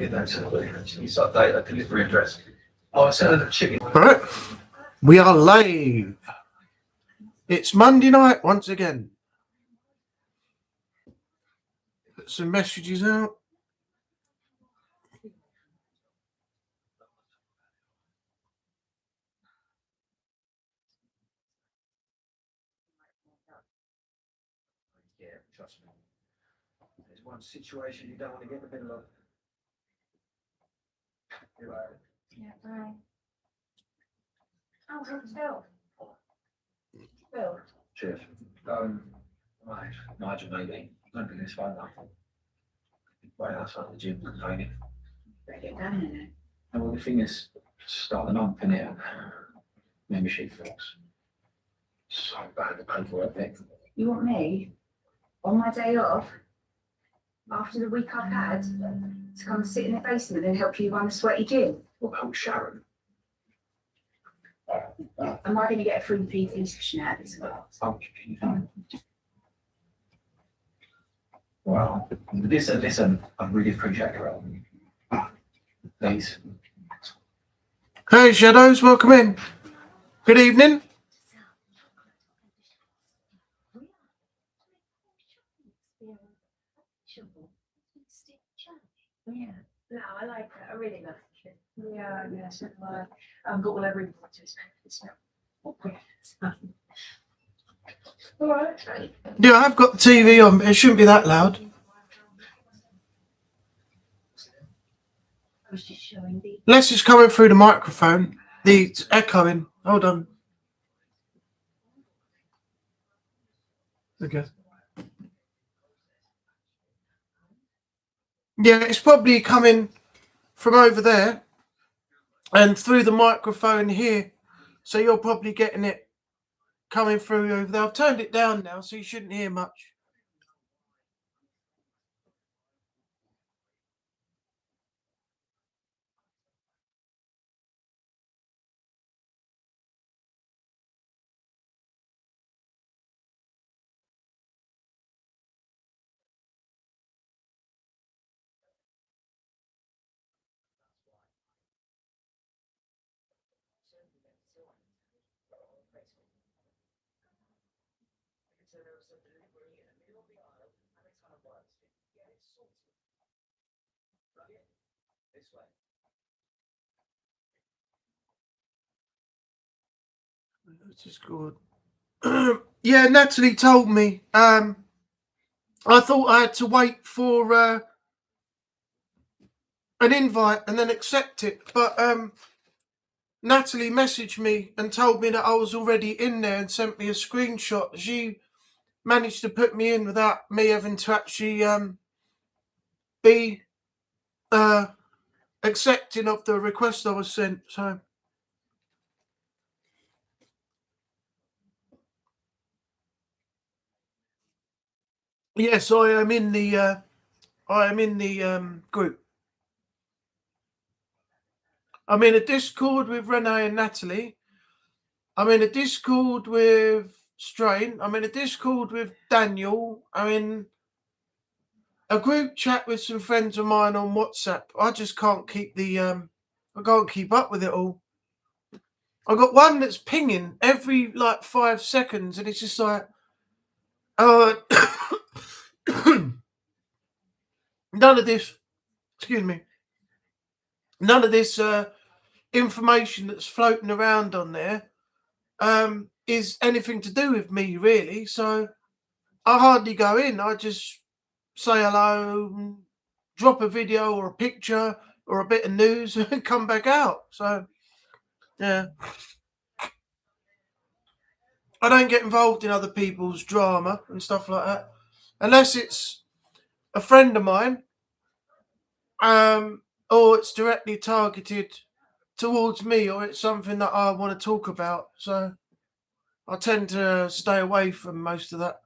get that to you start data delivery address. Oh, I sent her the chicken. All right, we are live. It's Monday night once again. Put some messages out. Yeah, trust me. There's one situation you don't want to get in the middle of. Yeah, right. Oh, Phil. Phil. Cheers. Right, Nigel, maybe. Don't be this phone up. Right outside the gym, training. Better get down in there. And well, the thing is, start the month in here. Membership fees. So bad the paperwork thing. You want me, on my day off, after the week I've had, to come and sit in the basement and help you run a sweaty gym? What about Sharon? Am I going to get a free PT session out of this? Well, listen, I really appreciate your help. Please. Hey, Shadows, welcome in. Good evening. Yeah, no, I like that. I really like it. Yeah, so I've got all over it. All right. Yeah, I've got the TV on, but it shouldn't be that loud. I was just showing the. Unless it's coming through the microphone. It's echoing. Hold on. Okay. Yeah, it's probably coming from over there and through the microphone here. So you're probably getting it coming through over there. I've turned it down now, so you shouldn't hear much. This is good. Yeah, Natalie told me. I thought I had to wait for an invite and then accept it, but Natalie messaged me and told me that I was already in there and sent me a screenshot. She managed to put me in without me having to actually be accepting of the request I was sent. So yes, I am in the group. I'm in a Discord with Renee and Natalie. I'm in a Discord with Strain. I'm in a Discord with Daniel. I'm in a group chat with some friends of mine on WhatsApp. I just can't keep I can't keep up with it all. I got one that's pinging every like 5 seconds, and it's just like, none of this. Excuse me. None of this information that's floating around on there is anything to do with me, really. So I hardly go in. I just say hello, drop a video or a picture or a bit of news, and come back out. So yeah, I don't get involved in other people's drama and stuff like that, unless it's a friend of mine, or it's directly targeted towards me, or it's something that I want to talk about. So I tend to stay away from most of that.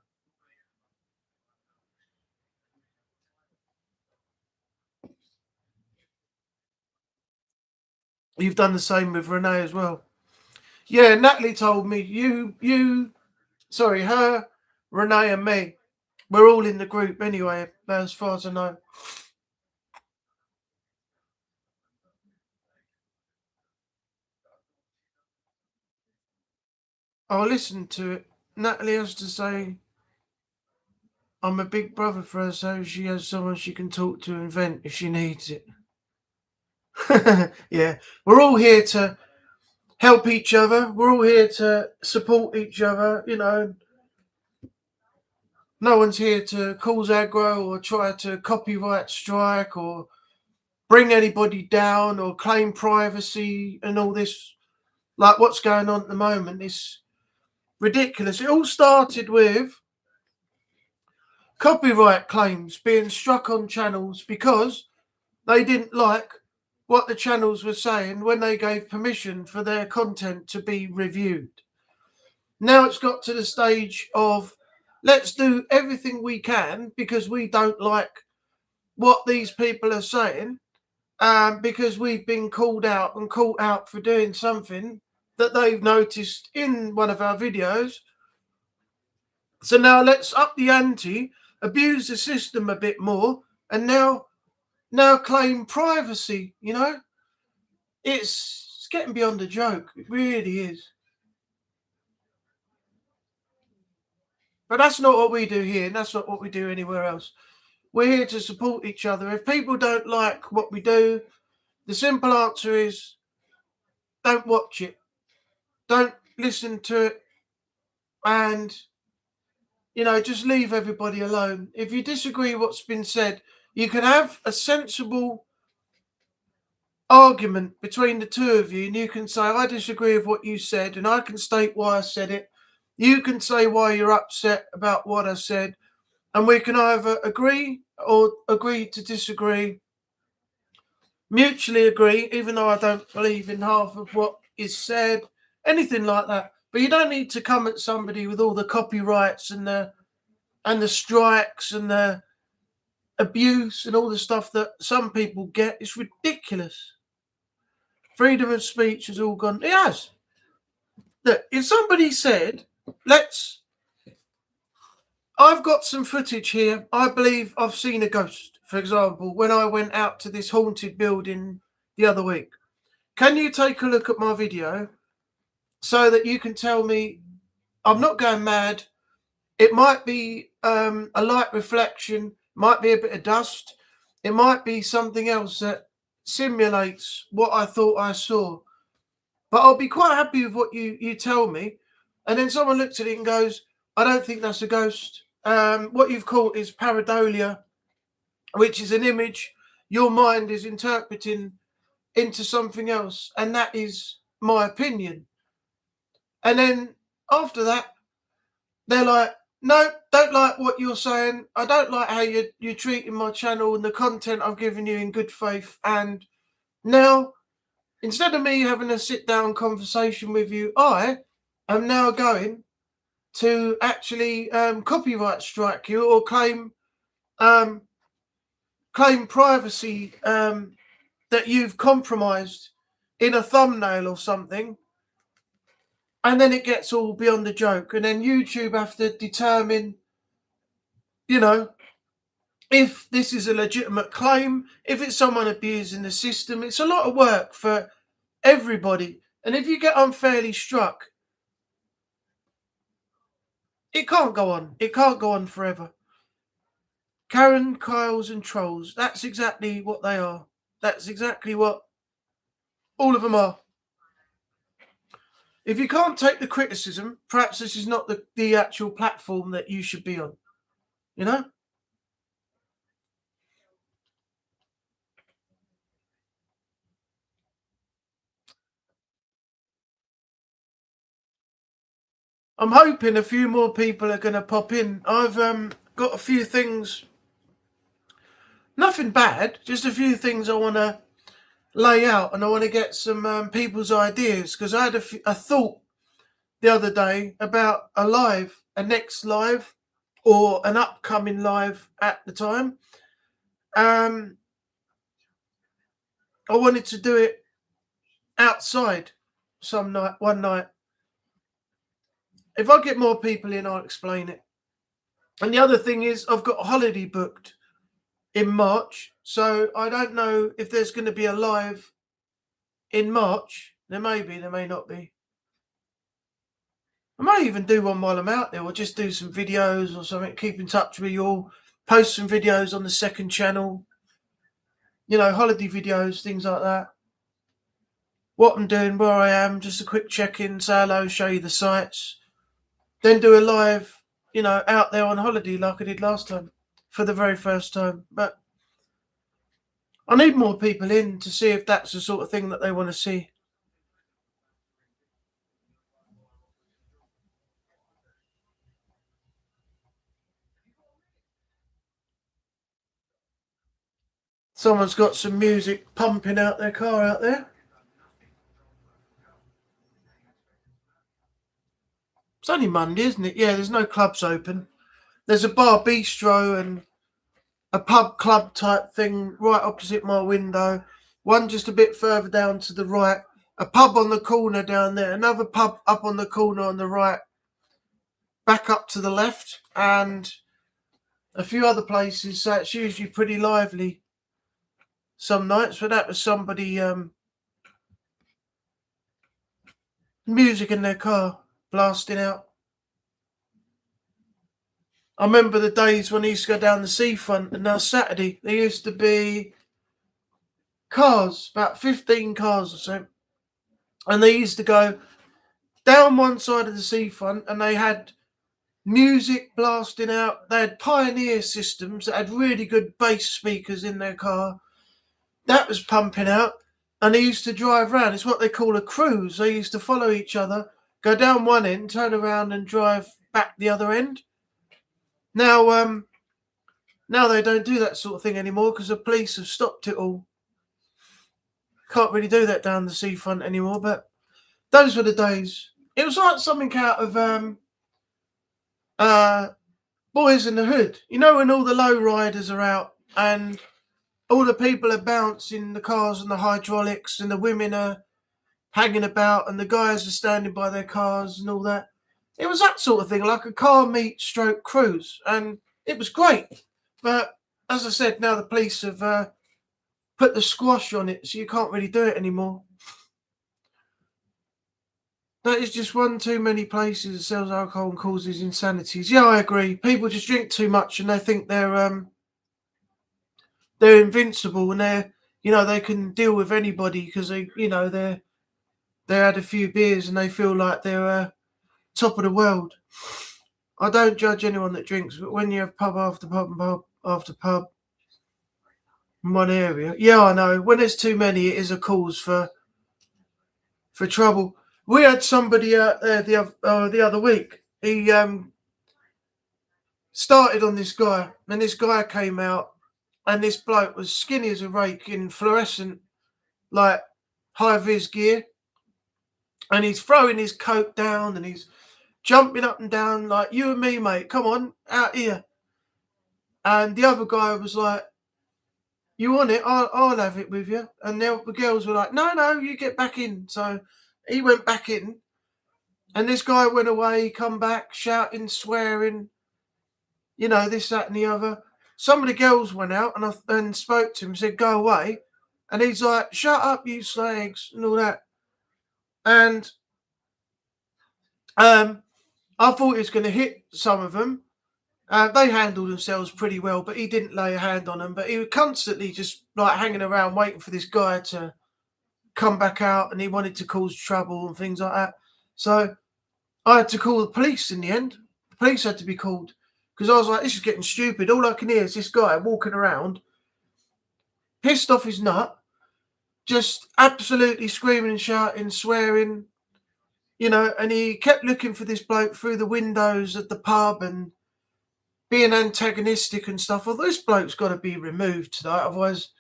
You've done the same with Renee as well. Yeah, Natalie told me her, Renee and me, we're all in the group anyway, as far as I know. I'll listen to it. Natalie has to say I'm a big brother for her, so she has someone she can talk to and vent if she needs it. Yeah, we're all here to help each other. We're all here to support each other, you know. No one's here to cause aggro or try to copyright strike or bring anybody down or claim privacy and all this. Like what's going on at the moment is ridiculous. It all started with copyright claims being struck on channels because they didn't like what the channels were saying when they gave permission for their content to be reviewed. Now it's got to the stage of let's do everything we can because we don't like what these people are saying, because we've been called out and caught out for doing something that they've noticed in one of our videos. So now let's up the ante, abuse the system a bit more, and now claim privacy. You know, it's getting beyond a joke. It really is. But that's not what we do here, and that's not what we do anywhere else. We're here to support each other. If people don't like what we do, the simple answer is don't watch it. Don't listen to it. And, you know, just leave everybody alone. If you disagree with what's been said, you can have a sensible argument between the two of you, and you can say, I disagree with what you said, and I can state why I said it. You can say why you're upset about what I said, and we can either agree or agree to disagree, mutually agree, even though I don't believe in half of what is said, anything like that. But you don't need to come at somebody with all the copyrights and the strikes and the abuse and all the stuff that some people get. It's ridiculous. Freedom of speech has all gone. It has. Look, if somebody said, I've got some footage here. I believe I've seen a ghost, for example, when I went out to this haunted building the other week. Can you take a look at my video so that you can tell me I'm not going mad? It might be a light reflection, might be a bit of dust, it might be something else that simulates what I thought I saw. But I'll be quite happy with what you tell me. And then someone looks at it and goes, I don't think that's a ghost. What you've called is pareidolia, which is an image your mind is interpreting into something else. And that is my opinion. And then after that, they're like, no, don't like what you're saying. I don't like how you're treating my channel and the content I've given you in good faith. And now, instead of me having a sit-down conversation with you, I am now going to actually copyright strike you or claim privacy that you've compromised in a thumbnail or something. And then it gets all beyond the joke. And then YouTube have to determine, you know, if this is a legitimate claim, if it's someone abusing the system. It's a lot of work for everybody. And if you get unfairly struck, it can't go on. It can't go on forever. Karen, Kyles and trolls. That's exactly what they are. That's exactly what all of them are. If you can't take the criticism, perhaps this is not the actual platform that you should be on. You know? I'm hoping a few more people are going to pop in. I've got a few things, nothing bad, just a few things I want to lay out, and I want to get some people's ideas, because I had a thought the other day about a next live, or an upcoming live at the time. I wanted to do it outside one night. If I get more people in, I'll explain it. And the other thing is, I've got a holiday booked in March, so I don't know if there's going to be a live in March. There may be, there may not be. I might even do one while I'm out there, or just do some videos or something. Keep in touch with you all. Post some videos on the second channel. You know, holiday videos, things like that. What I'm doing, where I am, just a quick check-in, say hello, show you the sights. Then do a live, you know, out there on holiday like I did last time for the very first time. But I need more people in to see if that's the sort of thing that they want to see. Someone's got some music pumping out their car out there. It's only Monday, isn't it? Yeah, there's no clubs open. There's a bar bistro and a pub club type thing right opposite my window. One just a bit further down to the right. A pub on the corner down there. Another pub up on the corner on the right. Back up to the left. And a few other places. So it's usually pretty lively some nights. But that was somebody music in their car blasting out. I remember the days when I used to go down the seafront, and now Saturday there used to be cars, about 15 cars or so, and they used to go down one side of the seafront, and they had music blasting out. They had Pioneer systems that had really good bass speakers in their car. That was pumping out, and they used to drive around. It's what they call a cruise. They used to follow each other, go down one end, turn around, and drive back the other end. Now they don't do that sort of thing anymore because the police have stopped it all. Can't really do that down the seafront anymore, but those were the days. It was like something out of Boys in the Hood. You know, when all the low riders are out and all the people are bouncing the cars and the hydraulics and the women are hanging about and the guys are standing by their cars and all that. It was that sort of thing, like a car meet stroke cruise, and it was great. But as I said, now the police have put the squash on it, so you can't really do it anymore. That is just one too many places that sells alcohol and causes insanities. Yeah, I agree. People just drink too much and they think they're invincible and they can deal with anybody because they had a few beers and they feel like they're top of the world. I don't judge anyone that drinks, but when you have pub after pub and pub after pub in one area, yeah, I know. When there's too many, it is a cause for trouble. We had somebody out there the other week. He started on this guy, and this guy came out, and this bloke was skinny as a rake in fluorescent, like high vis gear, and he's throwing his coat down, and he's jumping up and down like, you and me, mate, come on, out here. And the other guy was like, you want it? I'll have it with you. And the girls were like, no, you get back in. So he went back in, and this guy went away, come back, shouting, swearing, this, that, and the other. Some of the girls went out and spoke to him, said, go away. And he's like, shut up, you slags, and all that. And I thought he was going to hit some of them. They handled themselves pretty well, but he didn't lay a hand on them. But he was constantly just like hanging around waiting for this guy to come back out, and he wanted to cause trouble and things like that. So I had to call the police in the end. The police had to be called because I was like, this is getting stupid. All I can hear is this guy walking around, pissed off his nut, just absolutely screaming and shouting, swearing, and he kept looking for this bloke through the windows of the pub and being antagonistic and stuff. Well, this bloke's got to be removed tonight, otherwise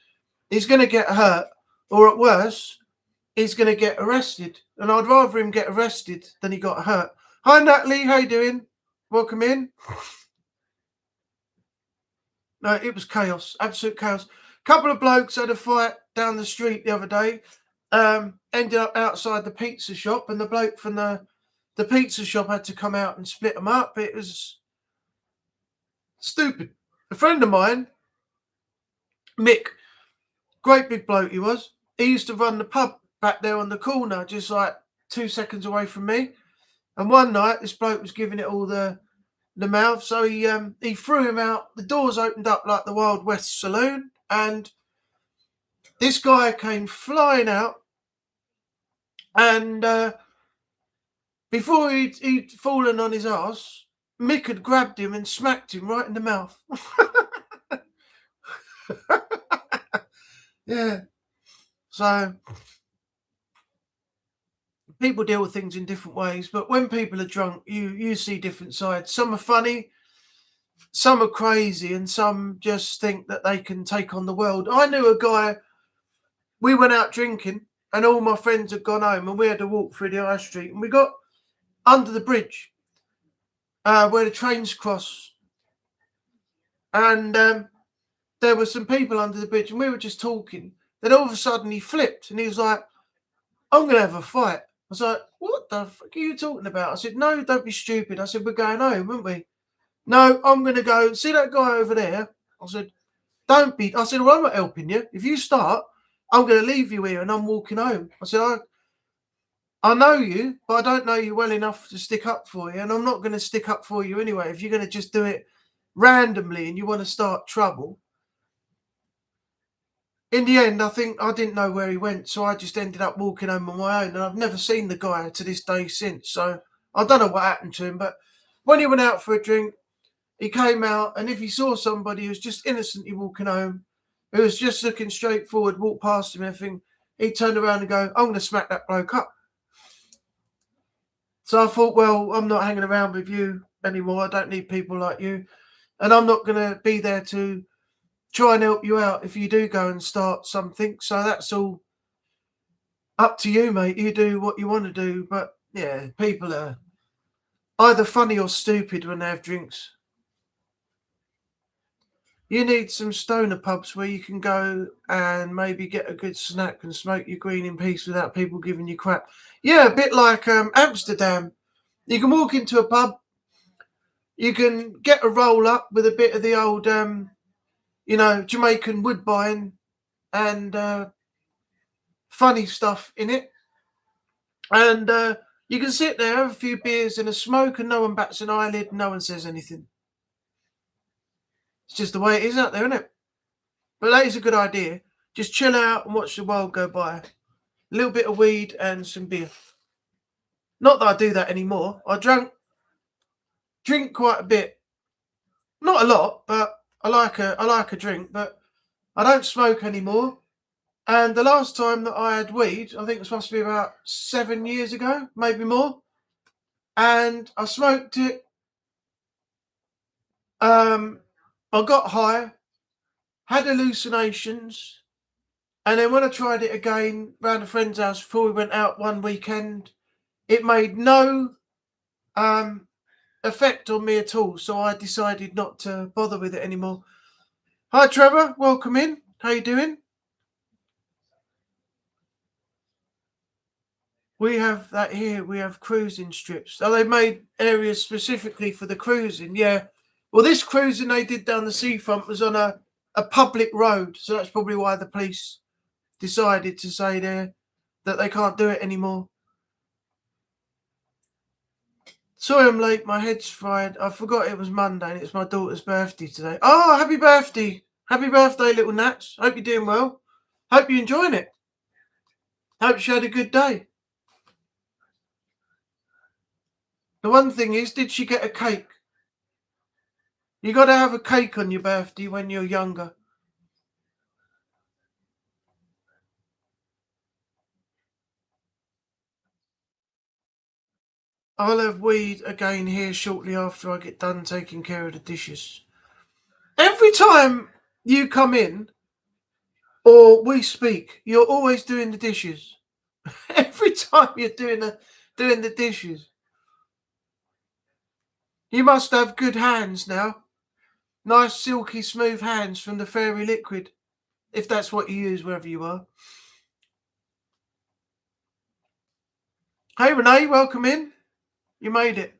he's going to get hurt, or at worst, he's going to get arrested. And I'd rather him get arrested than he got hurt. Hi, Natalie. How you doing? Welcome in. No, it was chaos. Absolute chaos. A couple of blokes had a fight down the street the other day. Ended up outside the pizza shop, and the bloke from the pizza shop had to come out and split them up. It was stupid. A friend of mine, Mick, great big bloke he was. He used to run the pub back there on the corner, just like 2 seconds away from me. And one night, this bloke was giving it all the mouth, so he threw him out. The doors opened up like the Wild West saloon, and this guy came flying out. And before he'd fallen on his arse, Mick had grabbed him and smacked him right in the mouth. Yeah. So people deal with things in different ways, but when people are drunk, you see different sides. Some are funny, some are crazy, and some just think that they can take on the world. I knew a guy, we went out drinking, and all my friends had gone home, and we had to walk through the high street, and we got under the bridge where the trains cross, and there were some people under the bridge, and we were just talking. Then all of a sudden he flipped, and he was like, "I'm going to have a fight." I was like, "What the fuck are you talking about?" I said, "No, don't be stupid." I said, "We're going home, aren't we?" "No, I'm going to go see that guy over there." I said, "Don't be." I said, "Well, I'm not helping you. If you start, I'm going to leave you here and I'm walking home." I said, I know you, but I don't know you well enough to stick up for you, and I'm not going to stick up for you anyway. If you're going to just do it randomly and you want to start trouble." In the end, I think I didn't know where he went, so I just ended up walking home on my own, and I've never seen the guy to this day since. So I don't know what happened to him, but when he went out for a drink, he came out, and if he saw somebody who was just innocently walking home, who was just looking straight forward, walk past him, everything, he'd turn around and go, "I'm going to smack that bloke up." So I thought, well, I'm not hanging around with you anymore. I don't need people like you, and I'm not going to be there to try and help you out if you do go and start something. So that's all up to you, mate. You do what you want to do. But yeah, people are either funny or stupid when they have drinks. You need some stoner pubs where you can go and maybe get a good snack and smoke your green in peace without people giving you crap. Yeah, a bit like Amsterdam. You can walk into a pub, you can get a roll up with a bit of the old, Jamaican woodbine and funny stuff in it. And you can sit there, have a few beers and a smoke, and no one bats an eyelid, no one says anything. It's just the way it is out there, isn't it? But that is a good idea. Just chill out and watch the world go by. A little bit of weed and some beer. Not that I do that anymore. I drink quite a bit. Not a lot, but I like a drink, but I don't smoke anymore. And the last time that I had weed, I think it was supposed to be about 7 years ago, maybe more. And I smoked it. I got high, had hallucinations, and then when I tried it again round a friend's house before we went out one weekend, it made no effect on me at all. So I decided not to bother with it anymore. Hi, Trevor. Welcome in. How you doing? We have that here. We have cruising strips. Oh, they made areas specifically for the cruising. Yeah. Well, this cruising they did down the seafront was on a public road. So that's probably why the police decided to say there that they can't do it anymore. Sorry I'm late. My head's fried. I forgot it was Monday and it's my daughter's birthday today. Oh, happy birthday. Happy birthday, little Nats. Hope you're doing well. Hope you're enjoying it. Hope she had a good day. The one thing is, did she get a cake? You got to have a cake on your birthday when you're younger. I'll have weed again here shortly after I get done taking care of the dishes. Every time you come in or we speak, you're always doing the dishes. Every time you're doing the dishes. You must have good hands now. Nice, silky, smooth hands from the fairy liquid, if that's what you use wherever you are. Hey, Renee, welcome in. You made it.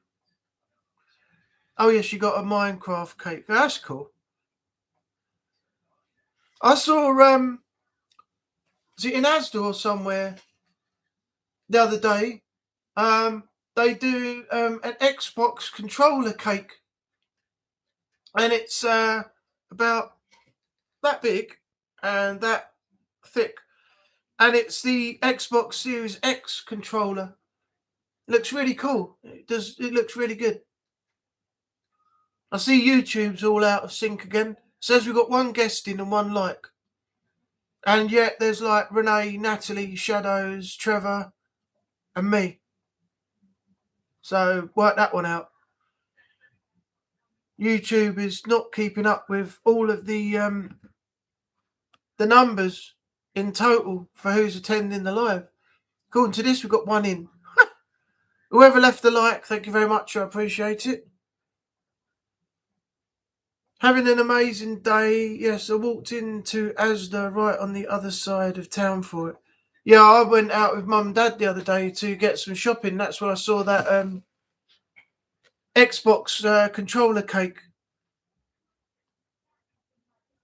Oh, yes, you got a Minecraft cake. That's cool. I saw, was it in Asda or somewhere the other day? they do an Xbox controller cake, and it's about that big and that thick, and it's the Xbox Series X controller. It looks really cool. It looks really good. I see YouTube's all out of sync again. It says we've got one guest in and one like. And yet there's like Renee, Natalie, Shadows, Trevor, and me. So work that one out. YouTube is not keeping up with all of the numbers in total for who's attending the live. According to this, we've got one in. Whoever left the like, thank you very much. I appreciate it. Having an amazing day. Yes, I walked into Asda right on the other side of town for it. Yeah, I went out with Mum and Dad the other day to get some shopping. That's where I saw that Xbox controller cake.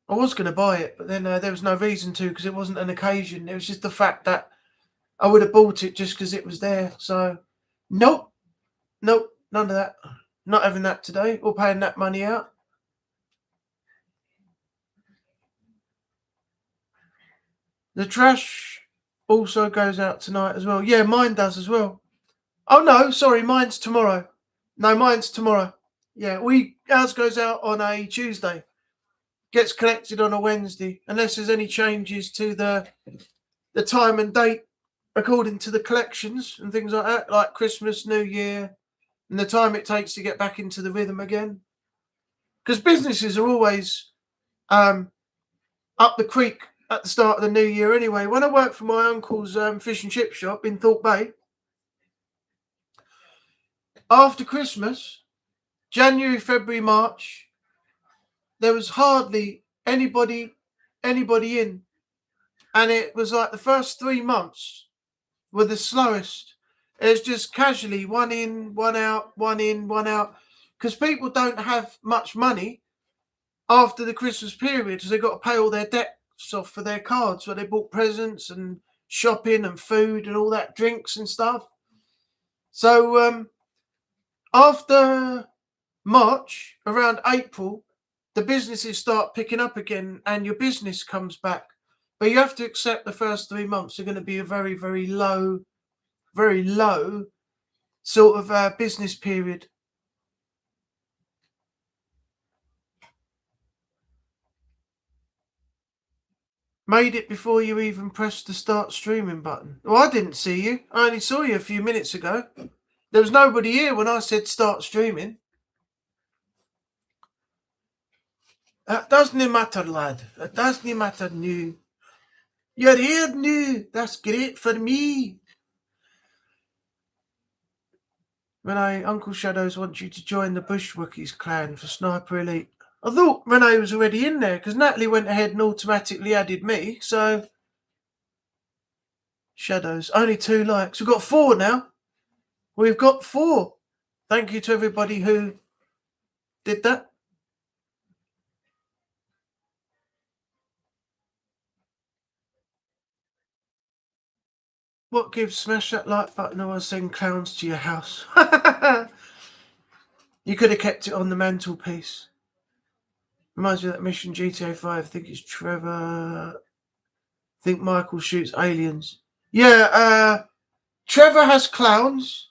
I was going to buy it, but then there was no reason to because it wasn't an occasion. It was just the fact that I would have bought it just because it was there. So, nope, none of that. Not having that today or paying that money out. The trash also goes out tonight as well. Yeah, mine does as well. Oh no, sorry, mine's tomorrow. No, mine's tomorrow. Yeah, ours goes out on a Tuesday. Gets collected on a Wednesday, unless there's any changes to the time and date according to the collections and things like that, like Christmas, New Year, and the time it takes to get back into the rhythm again. Because businesses are always up the creek at the start of the new year anyway. When I worked for my uncle's fish and chip shop in Thorpe Bay, after Christmas, January, February, March, there was hardly anybody in. And it was like the first 3 months were the slowest. It was just casually one in, one out, one in, one out. Because people don't have much money after the Christmas period because they've got to pay all their debts off for their cards where they bought presents and shopping and food and all that, drinks and stuff. So after March, around April, the businesses start picking up again and your business comes back. But you have to accept the first 3 months are going to be a very, very low sort of business period. Made it before you even pressed the start streaming button. Well, I didn't see you. I only saw you a few minutes ago. There was nobody here when I said start streaming. That doesn't matter, lad. That doesn't matter now. You're here now. That's great for me. Renee, Uncle Shadows wants you to join the Bushwookies clan for Sniper Elite. I thought Renee was already in there because Natalie went ahead and automatically added me. So, Shadows, only 2 likes. We've got 4 now. We've got 4. Thank you to everybody who did that. What gives? Smash that like button or I'll send clowns to your house. You could have kept it on the mantelpiece. Reminds me of that mission GTA 5. I think it's Trevor. I think Michael shoots aliens. Yeah, Trevor has clowns.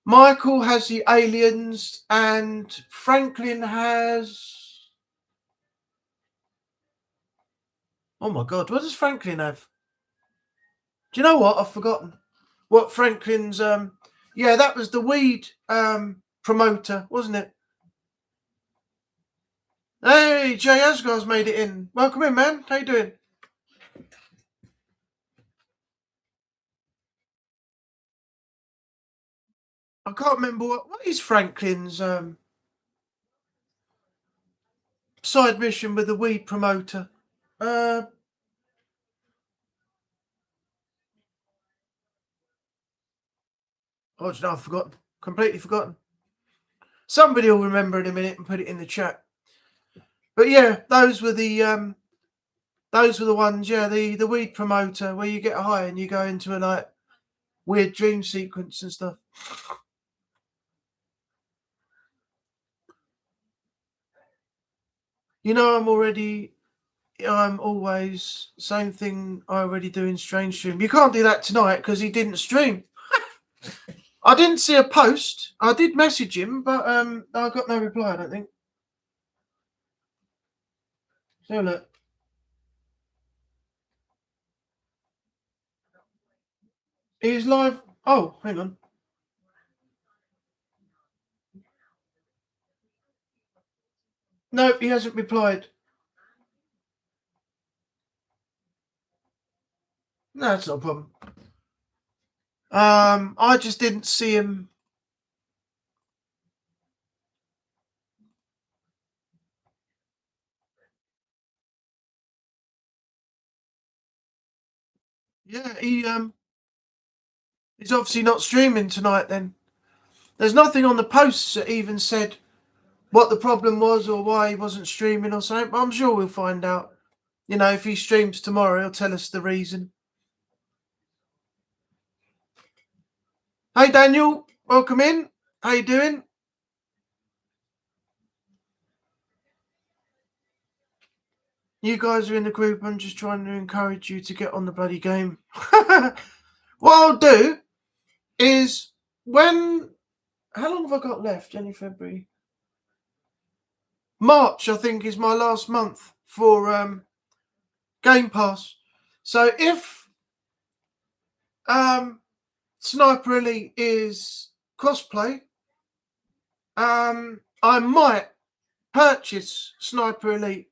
Michael has the aliens. And Franklin has... Oh my God, what does Franklin have? Do you know what? I've forgotten. What Franklin's... Yeah, that was the weed promoter, wasn't it? Hey, Jay Asgar's made it in. Welcome in, man. How you doing? I can't remember what is Franklin's side mission with the weed promoter. Oh, no, I've forgotten. Completely forgotten. Somebody will remember in a minute and put it in the chat. But yeah, those were the ones. Yeah, the weed promoter where you get high and you go into a like weird dream sequence and stuff. You know, I'm always same thing I already do in Strange Stream. You can't do that tonight because he didn't stream. I didn't see a post. I did message him, but I got no reply, I don't think. So look. He's live. Oh, hang on. No, he hasn't replied. No, it's not a problem. I just didn't see him. Yeah, he's obviously not streaming tonight then. There's nothing on the posts that even said what the problem was or why he wasn't streaming or something, but I'm sure we'll find out. You know, if he streams tomorrow, he'll tell us the reason. Hey Daniel, welcome in. How you doing? You guys are in the group. I'm just trying to encourage you to get on the bloody game. What I'll do is how long have I got left? January, February, March. I think is my last month for Game Pass. So if Sniper Elite is cosplay, I might purchase Sniper Elite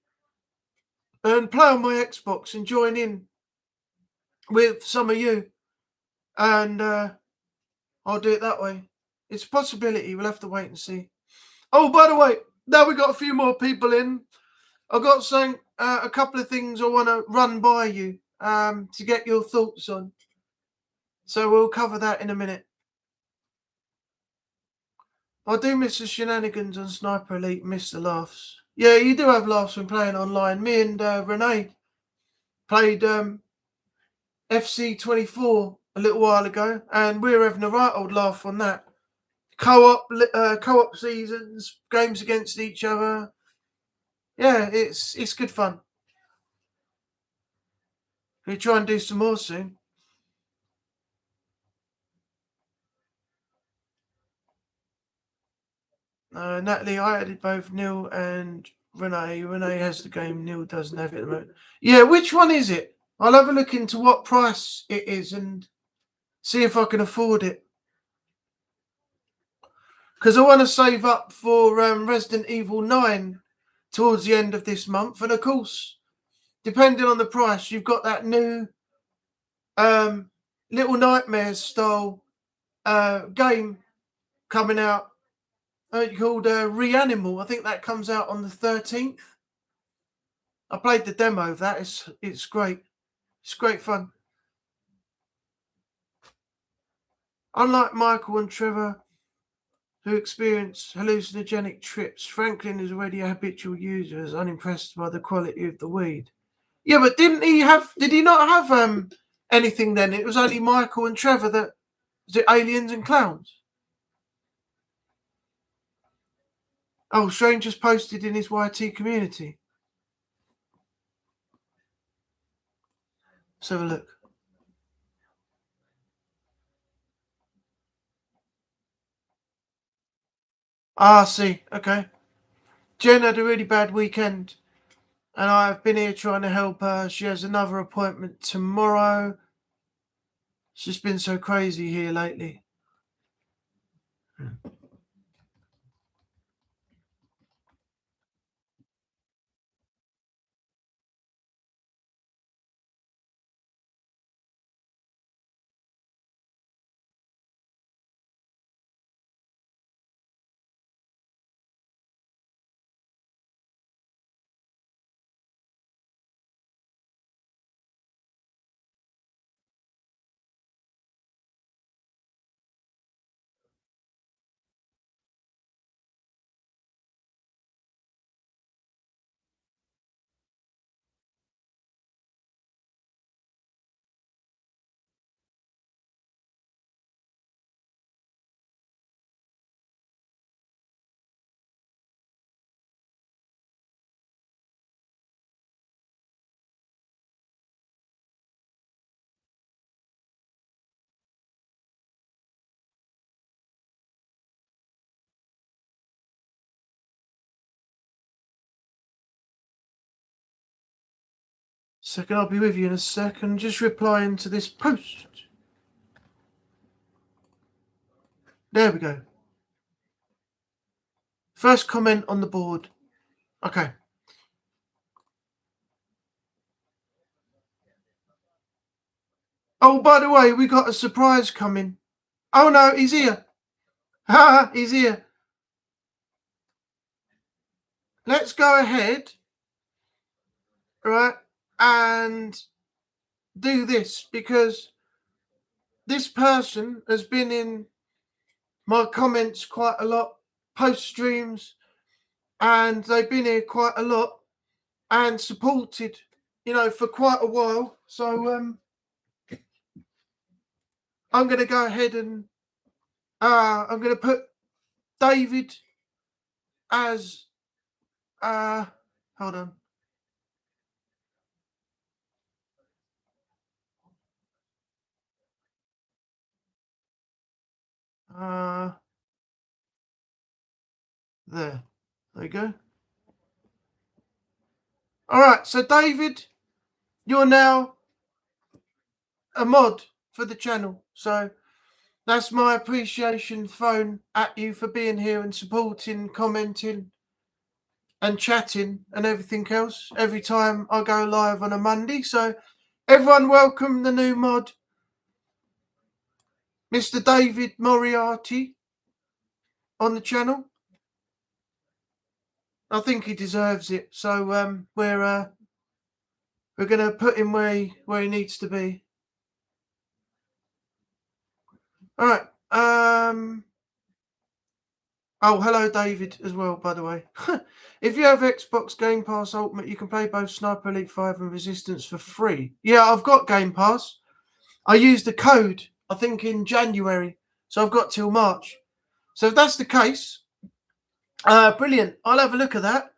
and play on my Xbox and join in with some of you, and I'll do it that way. It's a possibility. We'll have to wait and see. Oh, by the way, now we got a few more people in. I've got a couple of things I want to run by you to get your thoughts on. So we'll cover that in a minute. I do miss the shenanigans on Sniper Elite, miss the laughs. Yeah, you do have laughs when playing online. Me and Renee played FC24 a little while ago, and we were having a right old laugh on that. Co-op seasons, games against each other. Yeah, it's good fun. We'll try and do some more soon. Natalie, I added both Neil and Renee. Renee has the game, Neil doesn't have it at the moment. Yeah, which one is it? I'll have a look into what price it is and see if I can afford it. Because I want to save up for Resident Evil 9 towards the end of this month. And of course, depending on the price, you've got that new Little Nightmares style game coming out called Reanimal. I think that comes out on the 13th. I played the demo of that. It's great. It's great fun. Unlike Michael and Trevor, who experience hallucinogenic trips, Franklin is already a habitual user, is unimpressed by the quality of the weed. Yeah, but did he not have anything then? It was only Michael and Trevor that was it aliens and clowns? Oh, Strangers posted in his YT community. Let's have a look. Ah, see. Okay. Jen had a really bad weekend, and I've been here trying to help her. She has another appointment tomorrow. It's just been so crazy here lately. Second, I'll be with you in a second. Just replying to this post. There we go. First comment on the board. Okay. Oh, by the way, we got a surprise coming. Oh no, he's here. Ha, he's here. Let's go ahead, right, and do this, because this person has been in my comments quite a lot, post streams, and they've been here quite a lot and supported, for quite a while. So I'm going to go ahead and I'm going to put David as hold on. There you go. All right, so David, you're now a mod for the channel. So that's my appreciation phone at you for being here and supporting, commenting and chatting and everything else every time I go live on a Monday. So everyone welcome the new mod, Mr. David Moriarty, on the channel. I think he deserves it. So we're going to put him where he needs to be. All right. Oh, hello, David, as well, by the way. If you have Xbox Game Pass Ultimate, you can play both Sniper Elite 5 and Resistance for free. Yeah, I've got Game Pass. I used the code, I think, in January. So I've got till March. So if that's the case, brilliant. I'll have a look at that.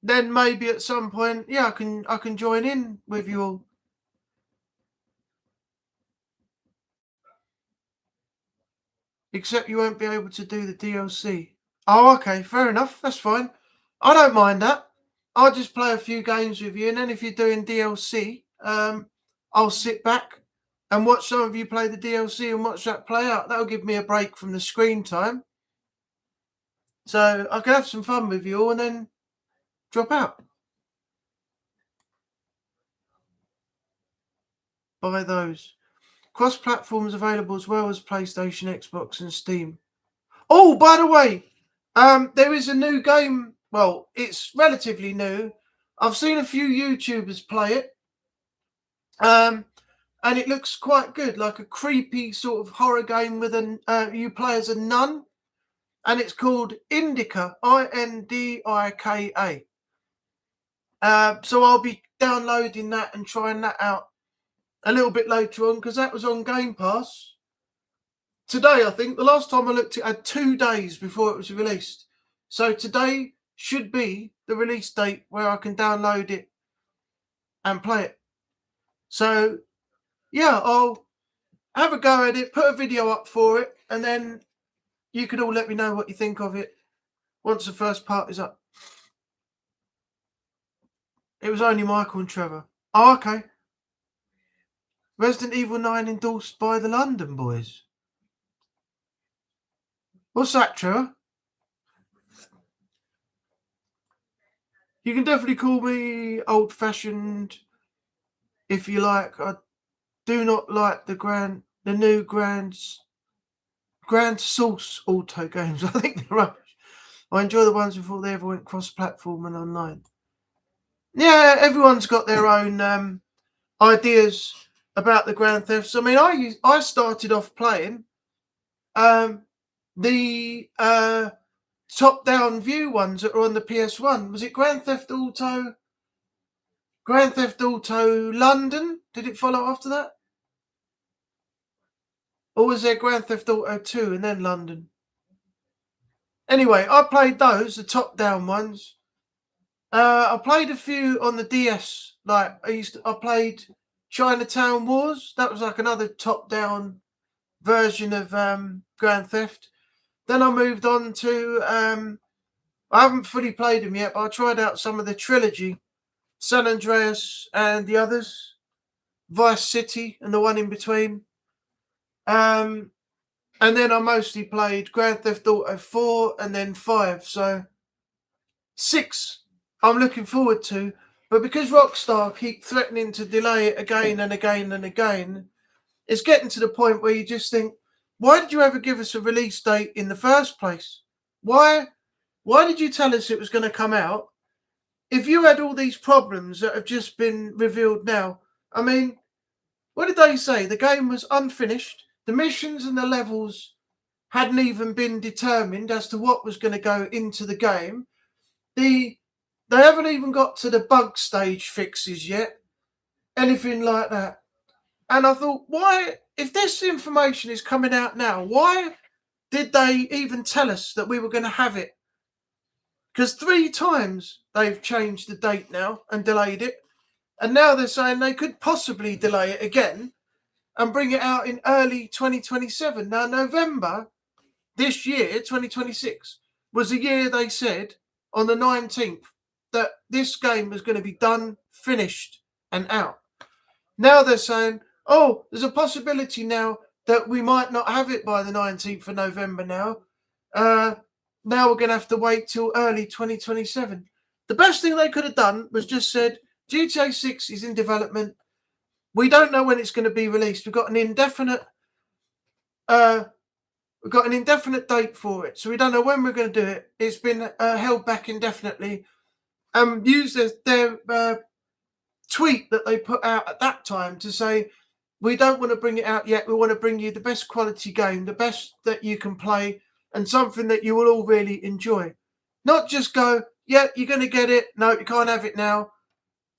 Then maybe at some point, yeah, I can join in with you all. Except you won't be able to do the DLC. Oh, okay, fair enough. That's fine. I don't mind that. I'll just play a few games with you, and then if you're doing DLC, I'll sit back and watch some of you play the DLC and watch that play out. That'll give me a break from the screen time. So I can have some fun with you all and then drop out. Buy those. Cross-platforms available as well as PlayStation, Xbox and Steam. Oh, by the way, there is a new game. Well, it's relatively new. I've seen a few YouTubers play it. And it looks quite good, like a creepy sort of horror game with you play as a nun, and it's called Indika, Indika. So I'll be downloading that and trying that out a little bit later on, because that was on Game Pass today. I think the last time I looked, it had 2 days before it was released. So today should be the release date where I can download it and play it. So yeah, I'll have a go at it, put a video up for it, and then you can all let me know what you think of it once the first part is up. It was only Michael and Trevor. Oh, okay. Resident Evil 9 endorsed by the London boys. What's that, Trevor? You can definitely call me old-fashioned if you like. I do not like the new Grand Source Auto games. I think they're rubbish. I enjoy the ones before they ever went cross-platform and online. Yeah, everyone's got their own ideas about the Grand Thefts. I mean, I started off playing the top-down view ones that are on the PS1. Was it Grand Theft Auto London? Did it follow after that? Or was there Grand Theft Auto 2 and then London? Anyway, I played those, the top-down ones. I played a few on the DS. Like I played Chinatown Wars. That was like another top-down version of Grand Theft. Then I moved on to I haven't fully played them yet, but I tried out some of the trilogy San Andreas and the others, Vice City and the one in between. And then I mostly played Grand Theft Auto 4 and then 5. So 6 I'm looking forward to. But because Rockstar keep threatening to delay it again and again and again, it's getting to the point where you just think, why did you ever give us a release date in the first place? Why did you tell us it was going to come out if you had all these problems that have just been revealed now? I mean, what did they say? The game was unfinished. The missions and the levels hadn't even been determined as to what was going to go into the game. They haven't even got to the bug stage fixes yet, anything like that. And I thought, why, if this information is coming out now, why did they even tell us that we were going to have it? Because 3 times they've changed the date now and delayed it. And now they're saying they could possibly delay it again and bring it out in early 2027. Now, November this year, 2026, was the year they said on the 19th that this game was going to be done, finished, and out. Now they're saying, oh, there's a possibility now that we might not have it by the 19th of November now. Now we're going to have to wait till early 2027. The best thing they could have done was just said, GTA 6 is in development. We don't know when it's going to be released. We've got an indefinite date for it, so we don't know when we're going to do it. It's been held back indefinitely. Use their tweet that they put out at that time to say, we don't want to bring it out yet. We want to bring you the best quality game, the best that you can play, and something that you will all really enjoy. Not just go, yeah, you're going to get it. No, you can't have it now.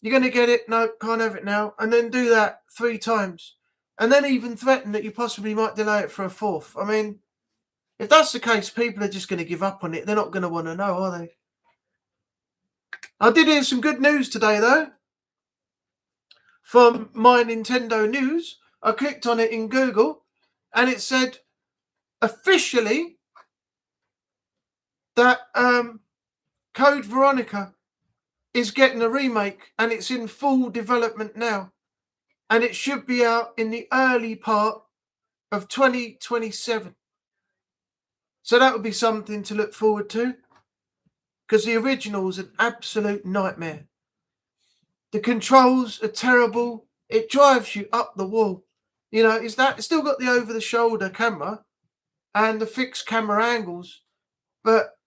You're going to get it. No, can't have it now. And then do that 3 times. And then even threaten that you possibly might delay it for a 4th. I mean, if that's the case, people are just going to give up on it. They're not going to want to know, are they? I did hear some good news today, though, from My Nintendo News. I clicked on it in Google, and it said officially that Code Veronica is getting a remake, and it's in full development now, and it should be out in the early part of 2027. So that would be something to look forward to, because the original is an absolute nightmare. The controls are terrible. It drives you up the wall. You know, it's still got the over-the-shoulder camera and the fixed camera angles, but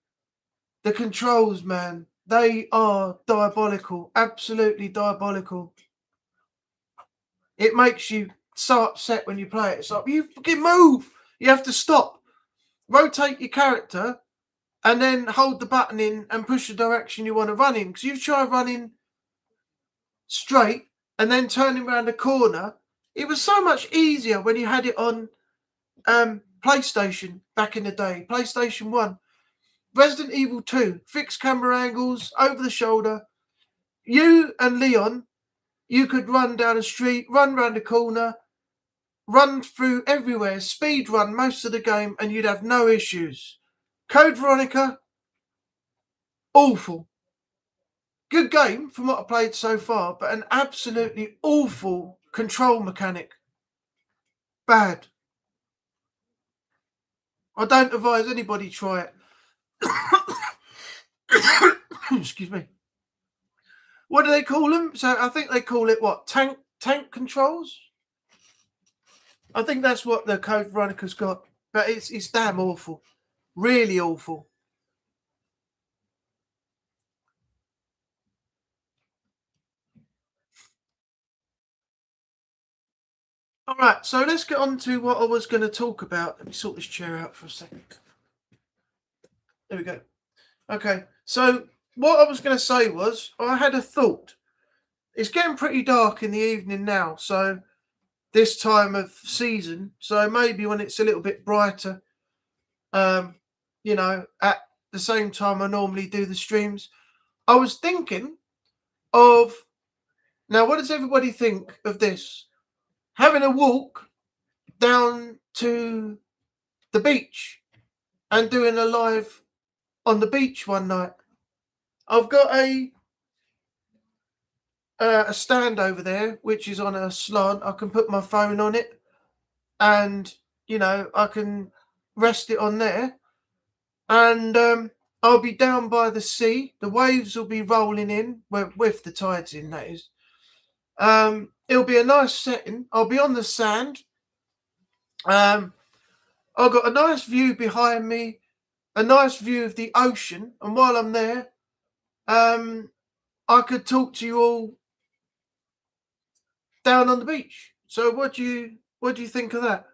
the controls, man, they are diabolical, absolutely diabolical. It makes you so upset when you play it. It's like, you fucking move. You have to stop, rotate your character, and then hold the button in and push the direction you want to run in. Because you try running straight and then turning around the corner. It was so much easier when you had it on PlayStation back in the day, PlayStation 1. Resident Evil 2, fixed camera angles, over the shoulder. You and Leon, you could run down the street, run round the corner, run through everywhere, speed run most of the game, and you'd have no issues. Code Veronica, awful. Good game from what I played so far, but an absolutely awful control mechanic. Bad. I don't advise anybody try it. Excuse me. What do they call them? So I think they call it what? Tank controls? I think that's what the Code Veronica's got. But it's damn awful. Really awful. All right, so let's get on to what I was going to talk about. Let me sort this chair out for a second. There we go. Okay, so what I was going to say was I had a thought. It's getting pretty dark in the evening now, so this time of season, so maybe when it's a little bit brighter, you know, at the same time I normally do the streams, I was thinking of, now what does everybody think of this? Having a walk down to the beach and doing a live on the beach one night. I've got a a stand over there, which is on a slant. I can put my phone on it, and you know, I can rest it on there, and I'll be down by the sea. The waves will be rolling in with the tides in, that is. It'll be a nice setting. I'll be on the sand. I've got a nice view behind me, a nice view of the ocean, and while I'm there, I could talk to you all down on the beach. So what do you think of that?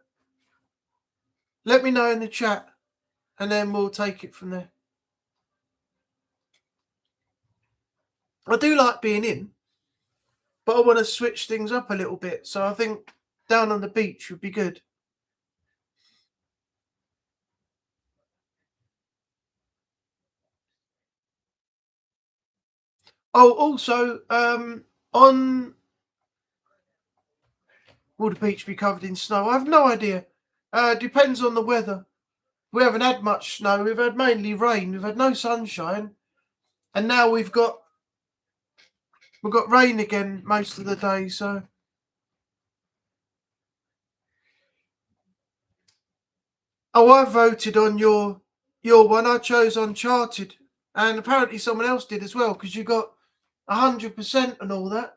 Let me know in the chat, and then we'll take it from there. I do like being in, but I want to switch things up a little bit. So I think down on the beach would be good. Oh, also, on will the beach be covered in snow? I have no idea. Depends on the weather. We haven't had much snow. We've had mainly rain. We've had no sunshine, and now we've got rain again most of the day. So, oh, I voted on your one. I chose Uncharted, and apparently someone else did as well, because you got 100% and all that.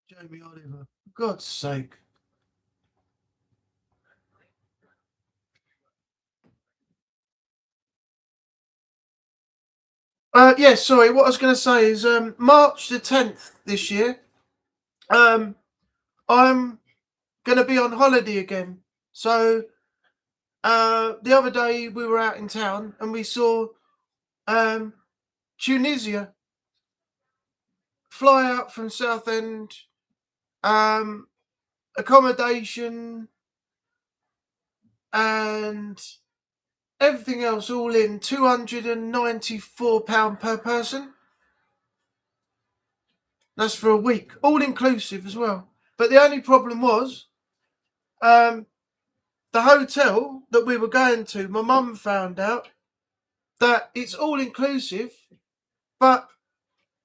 Jamie Oliver, for God's sake. Yeah, sorry. What I was going to say is March the 10th this year. I'm going to be on holiday again. So the other day we were out in town and we saw Tunisia fly out from Southend, accommodation and everything else all in £294 per person. That's for a week, all inclusive as well. But the only problem was the hotel that we were going to, my mum found out that it's all inclusive, but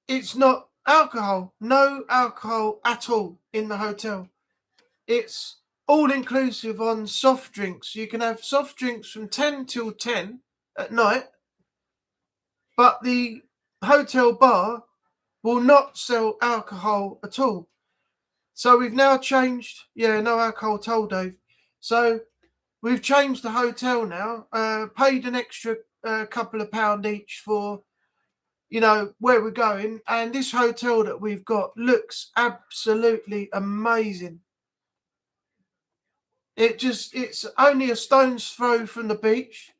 it's not alcohol. No alcohol at all in the hotel. It's all inclusive on soft drinks. You can have soft drinks from 10 till 10 at night, but the hotel bar will not sell alcohol at all. So we've now changed. Yeah, no alcohol at all, Dave. So we've changed the hotel now. Paid an extra couple of pound each for, you know, where we're going. And this hotel that we've got looks absolutely amazing. It's only a stone's throw from the beach.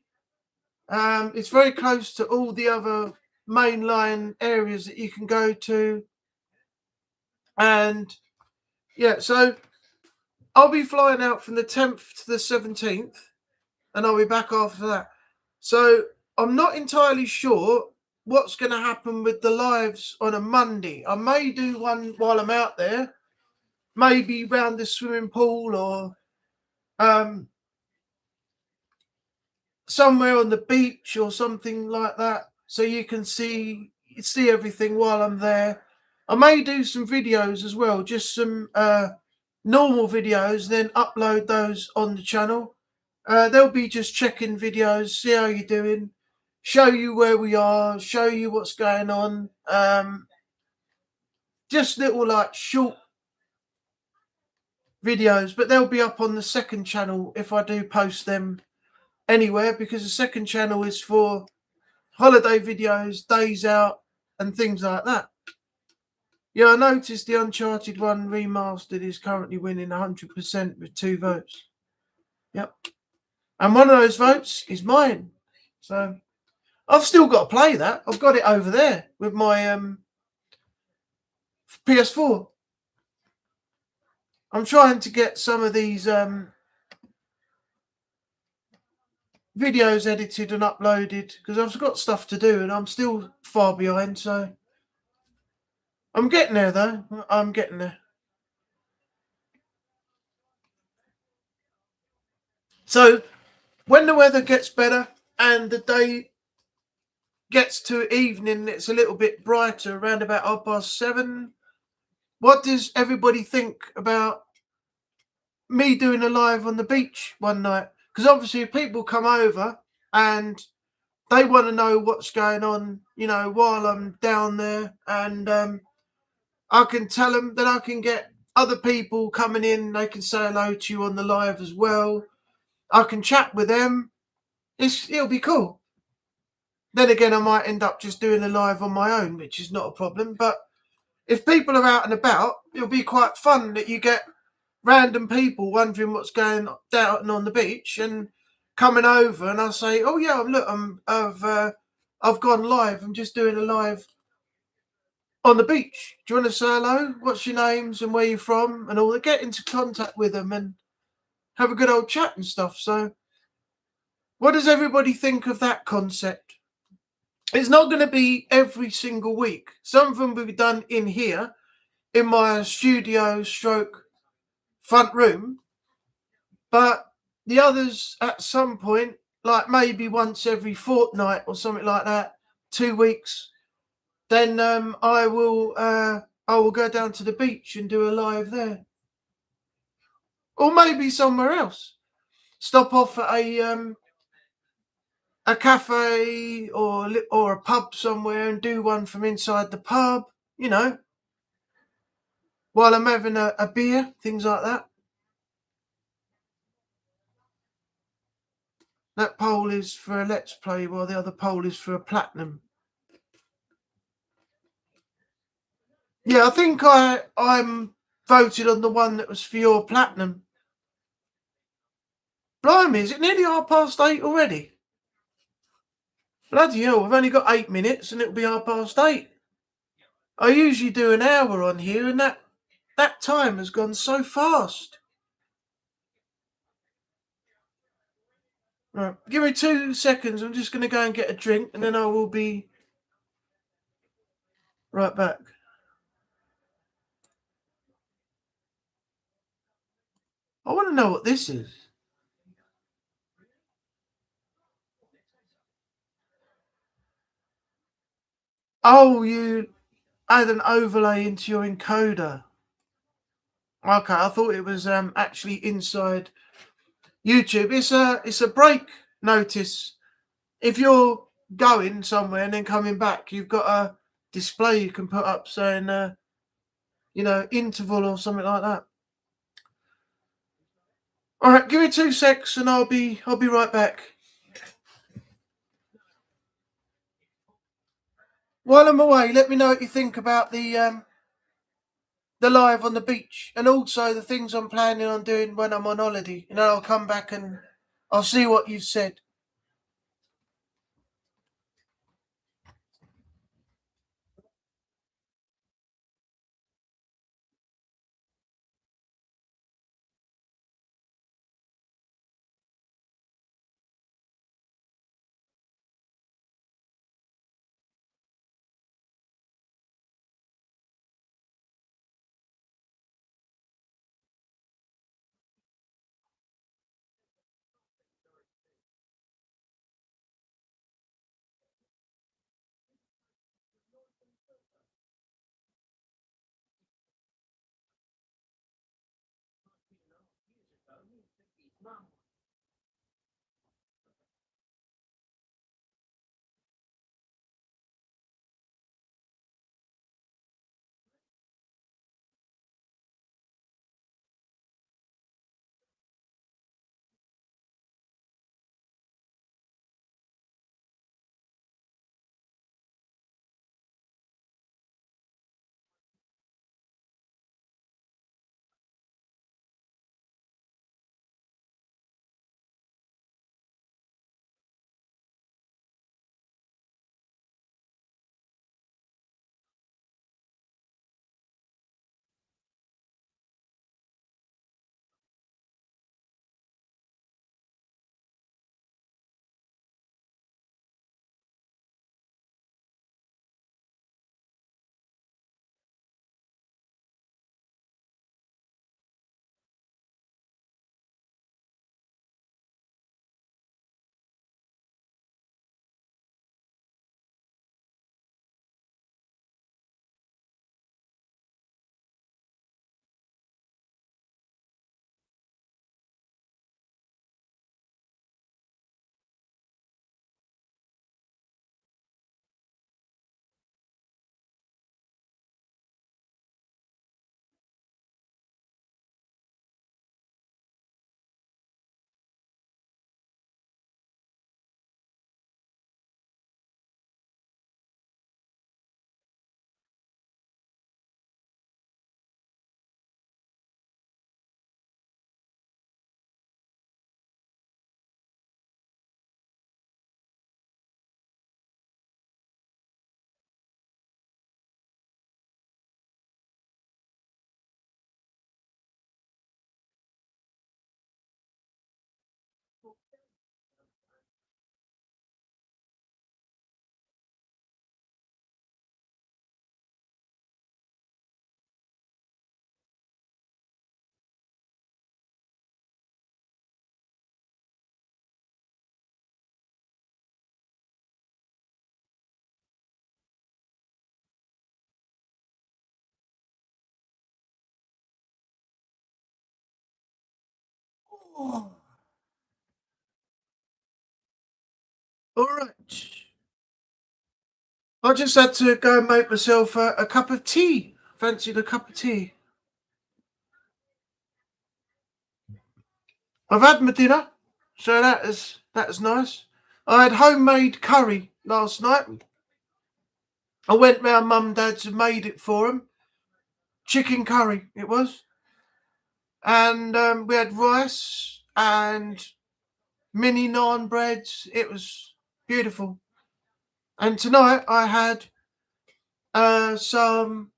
It's very close to all the other mainline areas that you can go to. And yeah, so I'll be flying out from the 10th to the 17th, and I'll be back after that. So I'm not entirely sure what's going to happen with the lives on a Monday. I may do one while I'm out there, maybe round the swimming pool or somewhere on the beach or something like that, so you can see everything while I'm there. I may do some videos as well, just some normal videos, then upload those on the channel. They'll be just check-in videos, see how you're doing, show you where we are, show you what's going on. Just little like short videos, but they'll be up on the second channel if I do post them anywhere, because the second channel is for holiday videos, days out, and things like that. Yeah, I noticed the Uncharted one remastered is currently winning 100% with 2 votes. Yep. And one of those votes is mine. So I've still got to play that. I've got it over there with my PS4. I'm trying to get some of these videos edited and uploaded because I've got stuff to do and I'm still far behind. So I'm getting there, though. I'm getting there. So when the weather gets better and the day gets to evening, it's a little bit brighter, around about 7:30. What does everybody think about me doing a live on the beach one night? Because obviously, if people come over and they want to know what's going on, while I'm down there, and I can tell them that I can get other people coming in. They can say hello to you on the live as well. I can chat with them. It'll be cool. Then again, I might end up just doing a live on my own, which is not a problem. But if people are out and about, it'll be quite fun that you get random people wondering what's going down on the beach and coming over, and I'll say, "Oh yeah, look, I've gone live. I'm just doing a live on the beach. Do you want to say hello? What's your names and where you're from and all that?" Get into contact with them and have a good old chat and stuff. So, what does everybody think of that concept? It's not going to be every single week. Some of them will be done in here, in my studio stroke front room, but the others at some point, like maybe once every fortnight or something like that, 2 weeks, then I will go down to the beach and do a live there, or maybe somewhere else. Stop off at a cafe or a pub somewhere and do one from inside the pub. While I'm having a beer, things like that. That poll is for a let's play, while the other poll is for a platinum. Yeah, I think I'm voted on the one that was for your platinum. Blimey, is it nearly 8:30 already? Bloody hell, we've only got 8 minutes and it'll be 8:30. I usually do an hour on here, and that time has gone so fast. Right, give me 2 seconds. I'm just going to go and get a drink, and then I will be right back. I want to know what this is. Oh, you add an overlay into your encoder. Okay, I thought it was actually inside YouTube. It's a break notice. If you're going somewhere and then coming back, you've got a display you can put up saying interval or something like that. All right, give me 2 secs and I'll be right back. While I'm away, let me know what you think about the live on the beach, and also the things I'm planning on doing when I'm on holiday. I'll come back and I'll see what you've said. Oh. All right. I just had to go and make myself a cup of tea. Fancied a cup of tea. I've had my dinner, so that is nice. I had homemade curry last night. I went round mum and dad's and made it for them. Chicken curry it was. And we had rice and mini naan breads. It was beautiful. And tonight I had some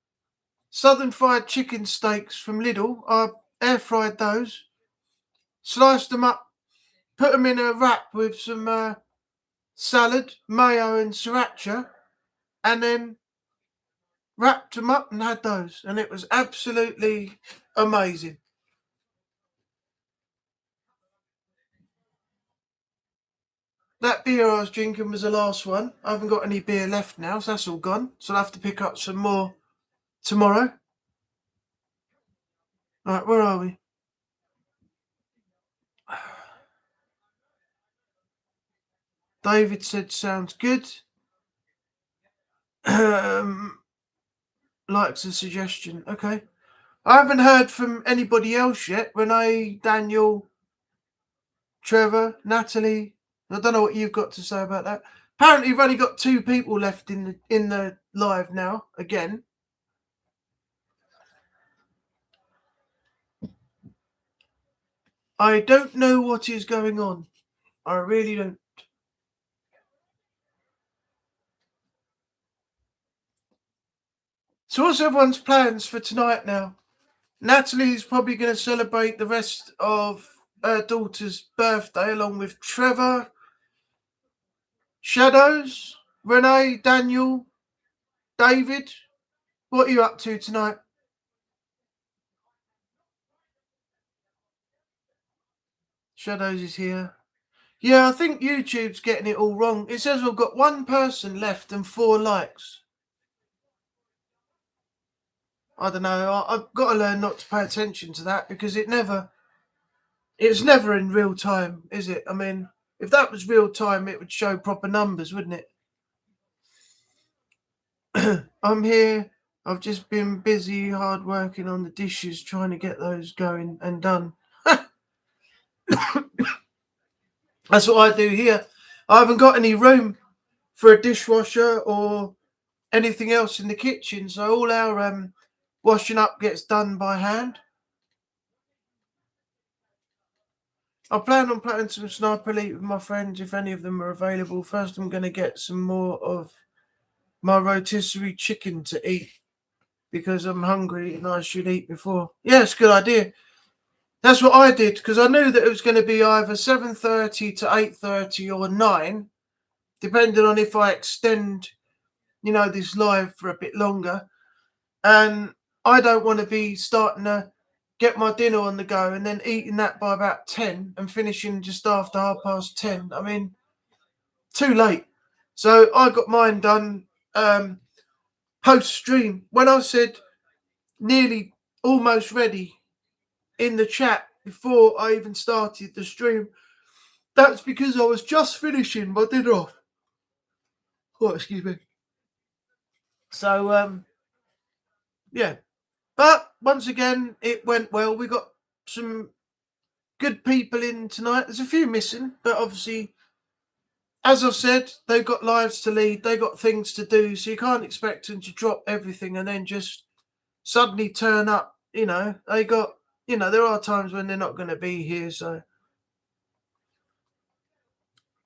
southern fried chicken steaks from Lidl. I air fried those, sliced them up, put them in a wrap with some salad, mayo, and sriracha, and then wrapped them up and had those. And it was absolutely amazing. That beer I was drinking was the last one. I haven't got any beer left now, so that's all gone. So I'll have to pick up some more tomorrow. Right, where are we? David said sounds good. Likes a suggestion. Okay. I haven't heard from anybody else yet. Renee, Daniel, Trevor, Natalie. I don't know what you've got to say about that. Apparently, you've only got 2 people left in the live now. Again, I don't know what is going on. I really don't. So, what's everyone's plans for tonight now? Natalie's probably going to celebrate the rest of her daughter's birthday along with Trevor, Shadows, Renee, Daniel, David. What are you up to tonight? Shadows is here. Yeah, I think YouTube's getting it all wrong. It says we've got 1 person left and 4 likes. I don't know. I've got to learn not to pay attention to that because it's never in real time, is it? I mean, if that was real time, it would show proper numbers, wouldn't it? I'm here. I've just been busy, hard working on the dishes, trying to get those going and done. That's what I do here. I haven't got any room for a dishwasher or anything else in the kitchen, so all our washing up gets done by hand. I plan on playing some Sniper Elite with my friends if any of them are available. First, I'm going to get some more of my rotisserie chicken to eat because I'm hungry and I should eat before. Yeah, it's a good idea. That's what I did because I knew that it was going to be either 7:30 to 8:30 or 9, depending on if I extend, this live for a bit longer. And I don't want to be starting to get my dinner on the go and then eating that by about 10 and finishing just after 10:30. I mean, too late. So I got mine done post stream. When I said nearly almost ready in the chat before I even started the stream, that's because I was just finishing my dinner off. Oh, excuse me. So yeah. But once again, it went well. We got some good people in tonight. There's a few missing, but obviously, as I've said, they've got lives to lead. They've got things to do, so you can't expect them to drop everything and then just suddenly turn up. They got, there are times when they're not going to be here, so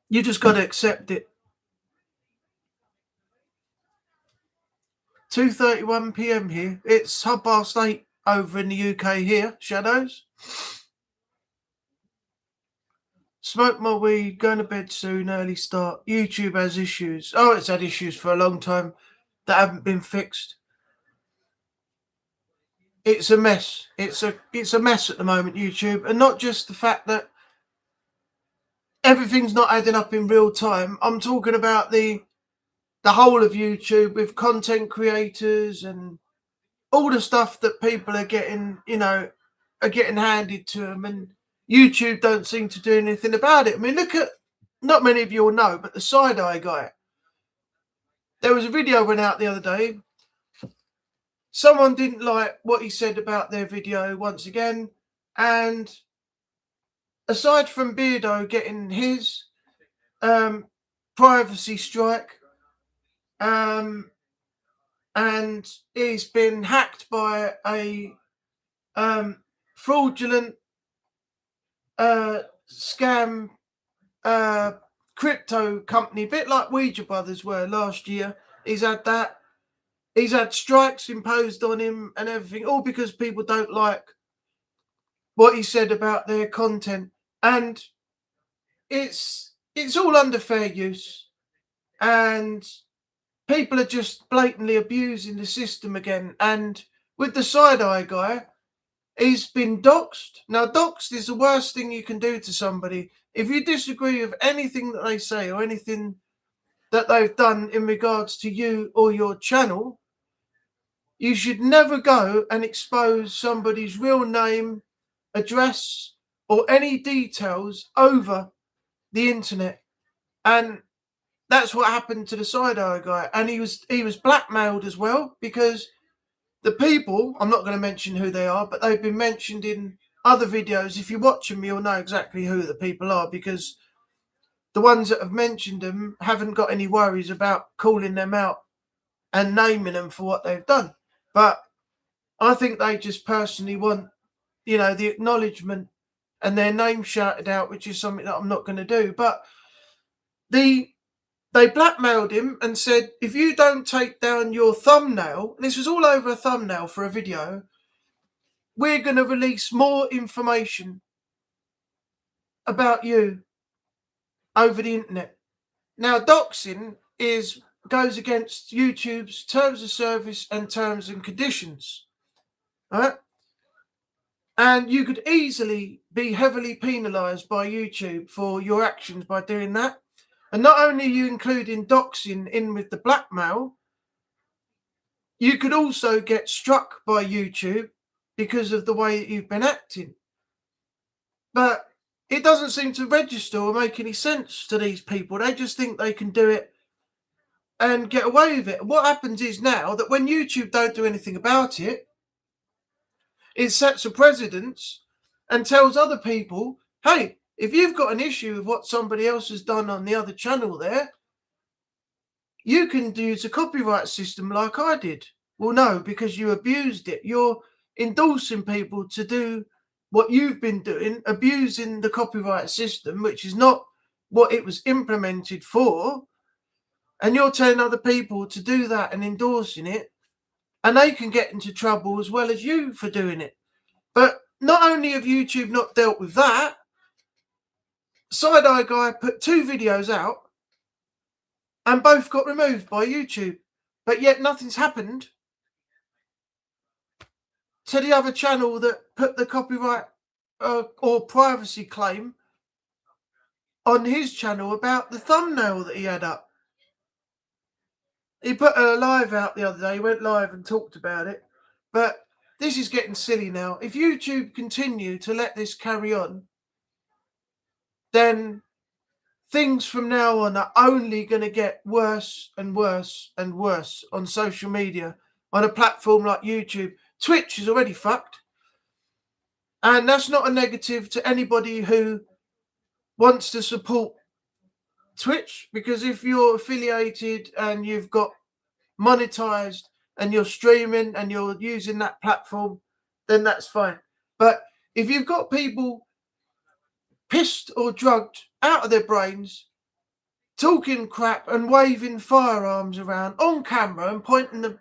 you just got to accept it. 2:31 p.m. here. It's 8:30 over in the UK here. Shadows. Smoke my weed, going to bed soon, early start. YouTube has issues. Oh, it's had issues for a long time that haven't been fixed. It's a mess. It's a mess at the moment, YouTube, and not just the fact that everything's not adding up in real time. I'm talking about the whole of YouTube with content creators and all the stuff that people are getting, are getting handed to them, and YouTube don't seem to do anything about it. I mean, look at, not many of you will know, but the side-eye guy. There was a video went out the other day. Someone didn't like what he said about their video once again. And aside from Beardo getting his privacy strike, and he's been hacked by a fraudulent scam crypto company, a bit like Ouija Brothers were last year. He's had that. He's had strikes imposed on him and everything, all because people don't like what he said about their content. And it's all under fair use. And people are just blatantly abusing the system again. And with the side-eye guy, he's been doxed. Now, doxed is the worst thing you can do to somebody. If you disagree with anything that they say or anything that they've done in regards to you or your channel, you should never go and expose somebody's real name, address, or any details over the internet. And that's what happened to the side-eye guy. And he was blackmailed as well, because the people, I'm not going to mention who they are, but they've been mentioned in other videos. If you watch them, you'll know exactly who the people are, because the ones that have mentioned them haven't got any worries about calling them out and naming them for what they've done. But I think they just personally want, the acknowledgement and their name shouted out, which is something that I'm not going to do. But they blackmailed him and said, if you don't take down your thumbnail, and this was all over a thumbnail for a video, we're going to release more information about you over the internet. Now, doxing goes against YouTube's terms of service and terms and conditions. Right? And you could easily be heavily penalised by YouTube for your actions by doing that. And not only are you including doxing in with the blackmail, you could also get struck by YouTube because of the way that you've been acting. But it doesn't seem to register or make any sense to these people. They just think they can do it and get away with it. What happens is now that when YouTube don't do anything about it, it sets a precedence and tells other people, hey, if you've got an issue with what somebody else has done on the other channel there, you can use a copyright system like I did. Well, no, because you abused it. You're endorsing people to do what you've been doing, abusing the copyright system, which is not what it was implemented for. And you're telling other people to do that and endorsing it, and they can get into trouble as well as you for doing it. But not only have YouTube not dealt with that, Side-Eye Guy put 2 videos out and both got removed by YouTube. But yet nothing's happened to the other channel that put the copyright or privacy claim on his channel about the thumbnail that he had up. He put a live out the other day. He went live and talked about it. But this is getting silly now. If YouTube continue to let this carry on, then things from now on are only going to get worse and worse and worse on social media, on a platform like YouTube. Twitch is already fucked. And that's not a negative to anybody who wants to support Twitch, because if you're affiliated and you've got monetized and you're streaming and you're using that platform, then that's fine. But if you've got people pissed or drugged out of their brains, talking crap and waving firearms around on camera and pointing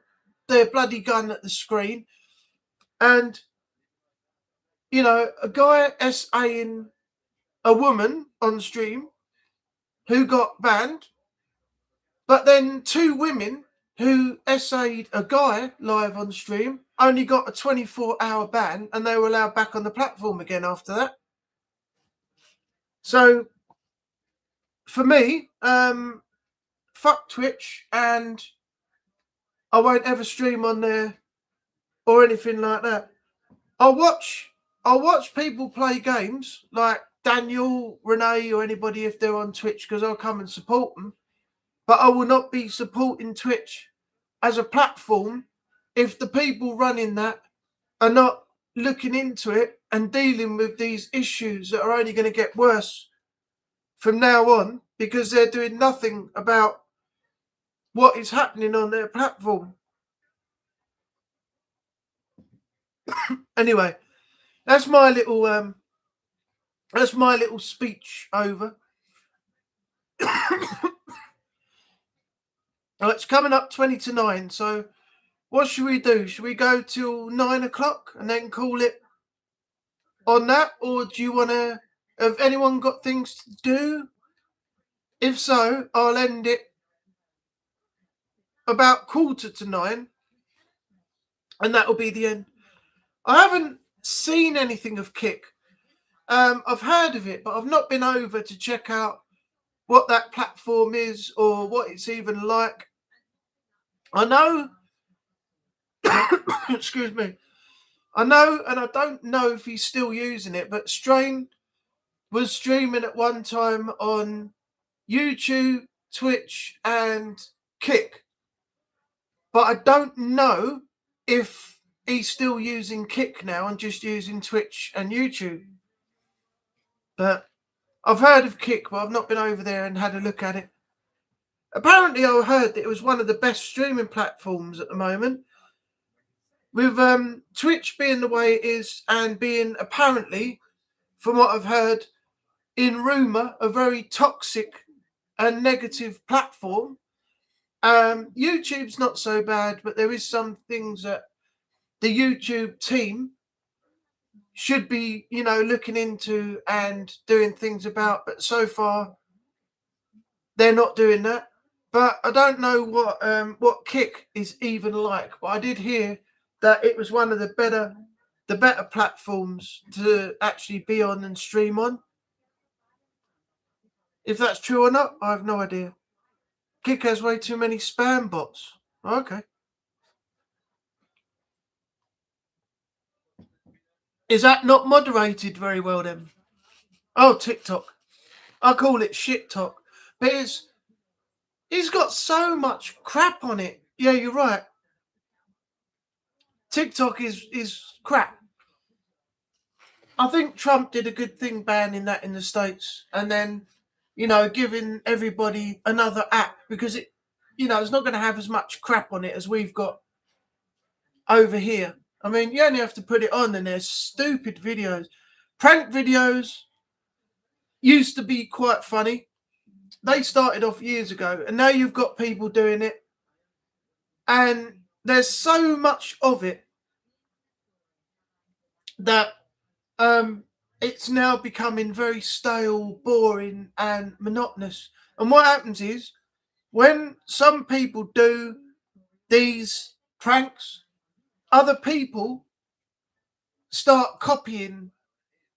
their bloody gun at the screen, and a guy SAing a woman on stream who got banned, but then 2 women who essayed a guy live on stream only got a 24-hour ban, and they were allowed back on the platform again after that. So for me, fuck Twitch, and I won't ever stream on there or anything like that. I'll watch I'll watch people play games like Daniel, Renee, or anybody if they're on Twitch, because I'll come and support them. But I will not be supporting Twitch as a platform if the people running that are not looking into it and dealing with these issues that are only going to get worse from now on, because they're doing nothing about what is happening on their platform. Anyway, that's my little speech over. Oh, it's coming up 20 to 9. So what should we do? Should we go till 9 o'clock and then call it on that? Or do you want to, have anyone got things to do? If so, I'll end it about 8:45, and that'll be the end. I haven't seen anything of Kick. I've heard of it, but I've not been over to check out what that platform is or what it's even like. I know, excuse me, I know, and I don't know if he's still using it, but Strain was streaming at one time on YouTube, Twitch, and Kick. But I don't know if he's still using Kick now and just using Twitch and YouTube. But I've heard of Kick, but I've not been over there and had a look at it. Apparently, I heard that it was one of the best streaming platforms at the moment. With Twitch being the way it is and being apparently, from what I've heard, in rumour, a very toxic and negative platform. YouTube's not so bad, but there is some things that the YouTube team should be, looking into and doing things about. But so far, they're not doing that. But I don't know what Kick is even like. But I did hear that it was one of the better platforms to actually be on and stream on. If that's true or not, I have no idea. Kick has way too many spam bots. Okay. Is that not moderated very well then? Oh, TikTok. I call it shit talk. But it's got so much crap on it. Yeah, you're right. TikTok is crap. I think Trump did a good thing banning that in the States and then, giving everybody another app, because it, it's not going to have as much crap on it as we've got over here. I mean, you only have to put it on and there's stupid videos. Prank videos used to be quite funny. They started off years ago and now you've got people doing it. And there's so much of it that it's now becoming very stale, boring and monotonous. And what happens is when some people do these pranks, other people start copying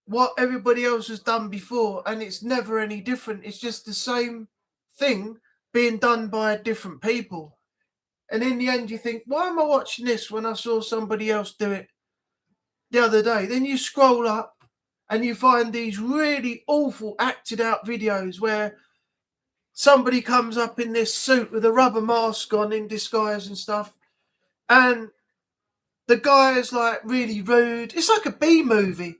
what everybody else has done before, and it's never any different. It's just the same thing being done by different people. And in the end, you think, why am I watching this when I saw somebody else do it the other day? Then you scroll up and you find these really awful acted out videos where somebody comes up in this suit with a rubber mask on in disguise and stuff. And the guy is like really rude. It's like a B movie.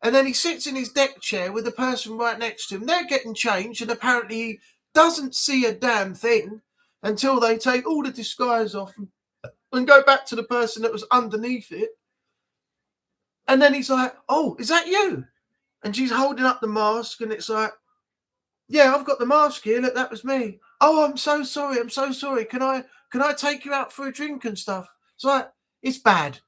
And then he sits in his deck chair with the person right next to him. They're getting changed, and apparently he doesn't see a damn thing until they take all the disguise off and go back to the person that was underneath it. And then he's like, oh, is that you? And she's holding up the mask, and it's like, yeah, I've got the mask here. Look, that was me. Oh, I'm so sorry. I'm so sorry. Can I take you out for a drink and stuff? It's like, it's bad.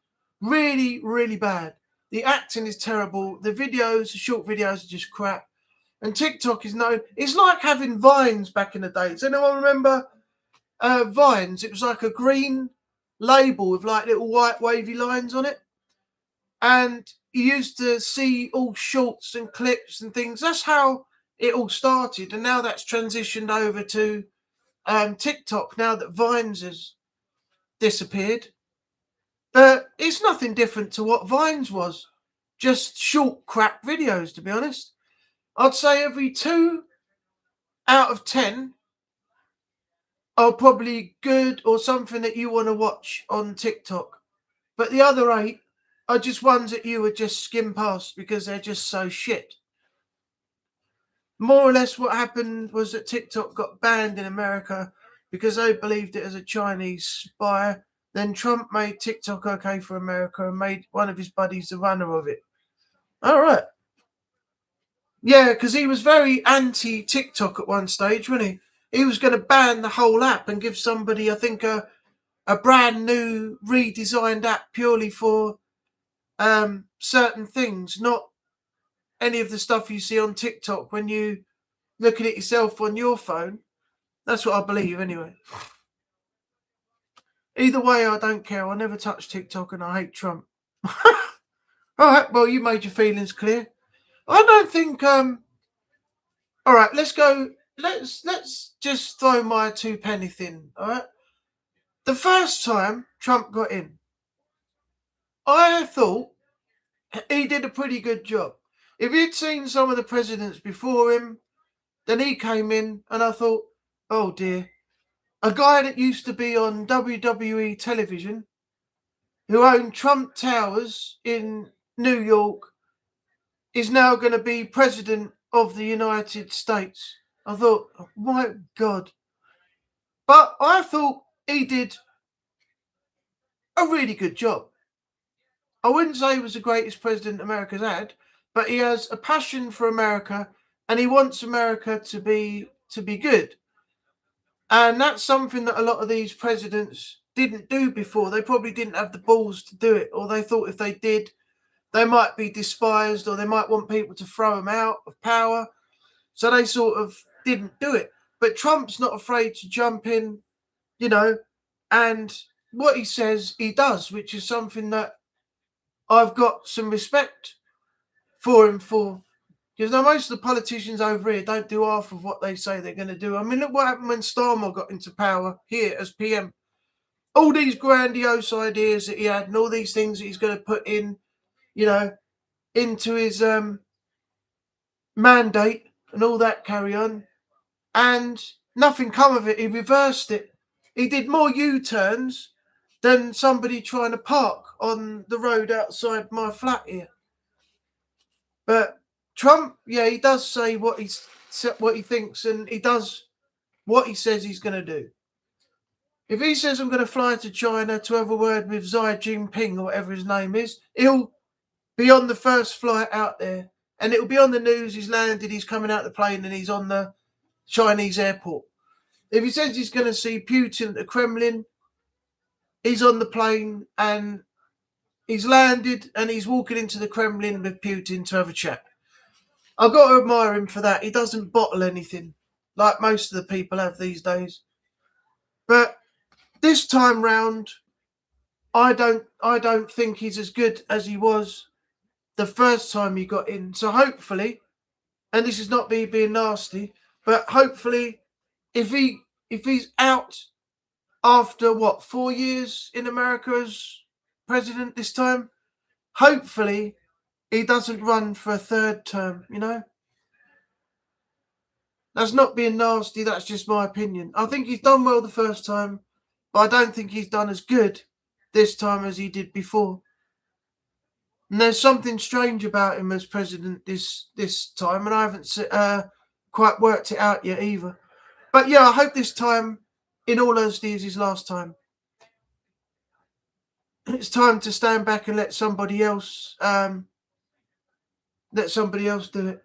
Really, really bad. The acting is terrible. The videos, the short videos are just crap. And TikTok is known. It's like having Vines back in the day. Does anyone remember Vines? It was like a green label with like little white wavy lines on it. And you used to see all shorts and clips and things. That's how it all started. And now that's transitioned over to TikTok now that Vines has disappeared. But it's nothing different to what Vines was. just short crap videos, to be honest. I'd say every 2 out of 10 are probably good or something that you want to watch on TikTok. But the other 8 are just ones that you would just skim past because they're just so shit. More or less what happened was that TikTok got banned in America because they believed it as a Chinese spy. Then Trump made TikTok okay for America and made one of his buddies the runner of it. All right. Yeah, because he was very anti-TikTok at one stage, wasn't he? He was going to ban the whole app and give somebody, I think, a brand new redesigned app purely for certain things, not any of the stuff you see on TikTok when you look at it yourself on your phone. That's what I believe, anyway. Either way, I don't care. I never touch TikTok and I hate Trump. All right, well, you made your feelings clear. I don't think. All right, let's go. Let's just throw my 2 penny in. All right. The first time Trump got in, I thought he did a pretty good job. If you'd seen some of the presidents before him, then he came in and I thought, oh dear, a guy that used to be on WWE television, who owned Trump Towers in New York, is now going to be president of the United States. I thought, oh, my God. But I thought he did a really good job. I wouldn't say he was the greatest president America's had, but he has a passion for America and he wants America to be good. And that's something that a lot of these presidents didn't do before. They probably didn't have the balls to do it, or they thought if they did, they might be despised or they might want people to throw them out of power. So they sort of didn't do it. But Trump's not afraid to jump in, and what he says, he does, which is something that I've got some respect for him for. Because now most of the politicians over here don't do half of what they say they're going to do. I mean, look what happened when Starmer got into power here as PM. All these grandiose ideas that he had and all these things that he's going to put in, into his mandate and all that carry on. And nothing come of it. He reversed it. He did more U-turns than somebody trying to park on the road outside my flat here. But Trump, yeah, he does say what he thinks, and he does what he says he's going to do. If he says I'm going to fly to China to have a word with Xi Jinping or whatever his name is, he'll be on the first flight out there, and it'll be on the news. He's landed, he's coming out the plane, and he's on the Chinese airport. If he says he's going to see Putin at the Kremlin, he's on the plane and he's landed and he's walking into the Kremlin with Putin to have a chat. I've got to admire him for that. He doesn't bottle anything like most of the people have these days. But this time round, I don't think he's as good as he was the first time he got in. So hopefully, and this is not me being nasty, but hopefully if he's out after 4 years in America as president this time, hopefully he doesn't run for a 3rd term, That's not being nasty, that's just my opinion. I think he's done well the first time, but I don't think he's done as good this time as he did before. And there's something strange about him as president this time, and I haven't quite worked it out yet either. But yeah, I hope this time, in all honesty, is his last time. It's time to stand back and let somebody else do it.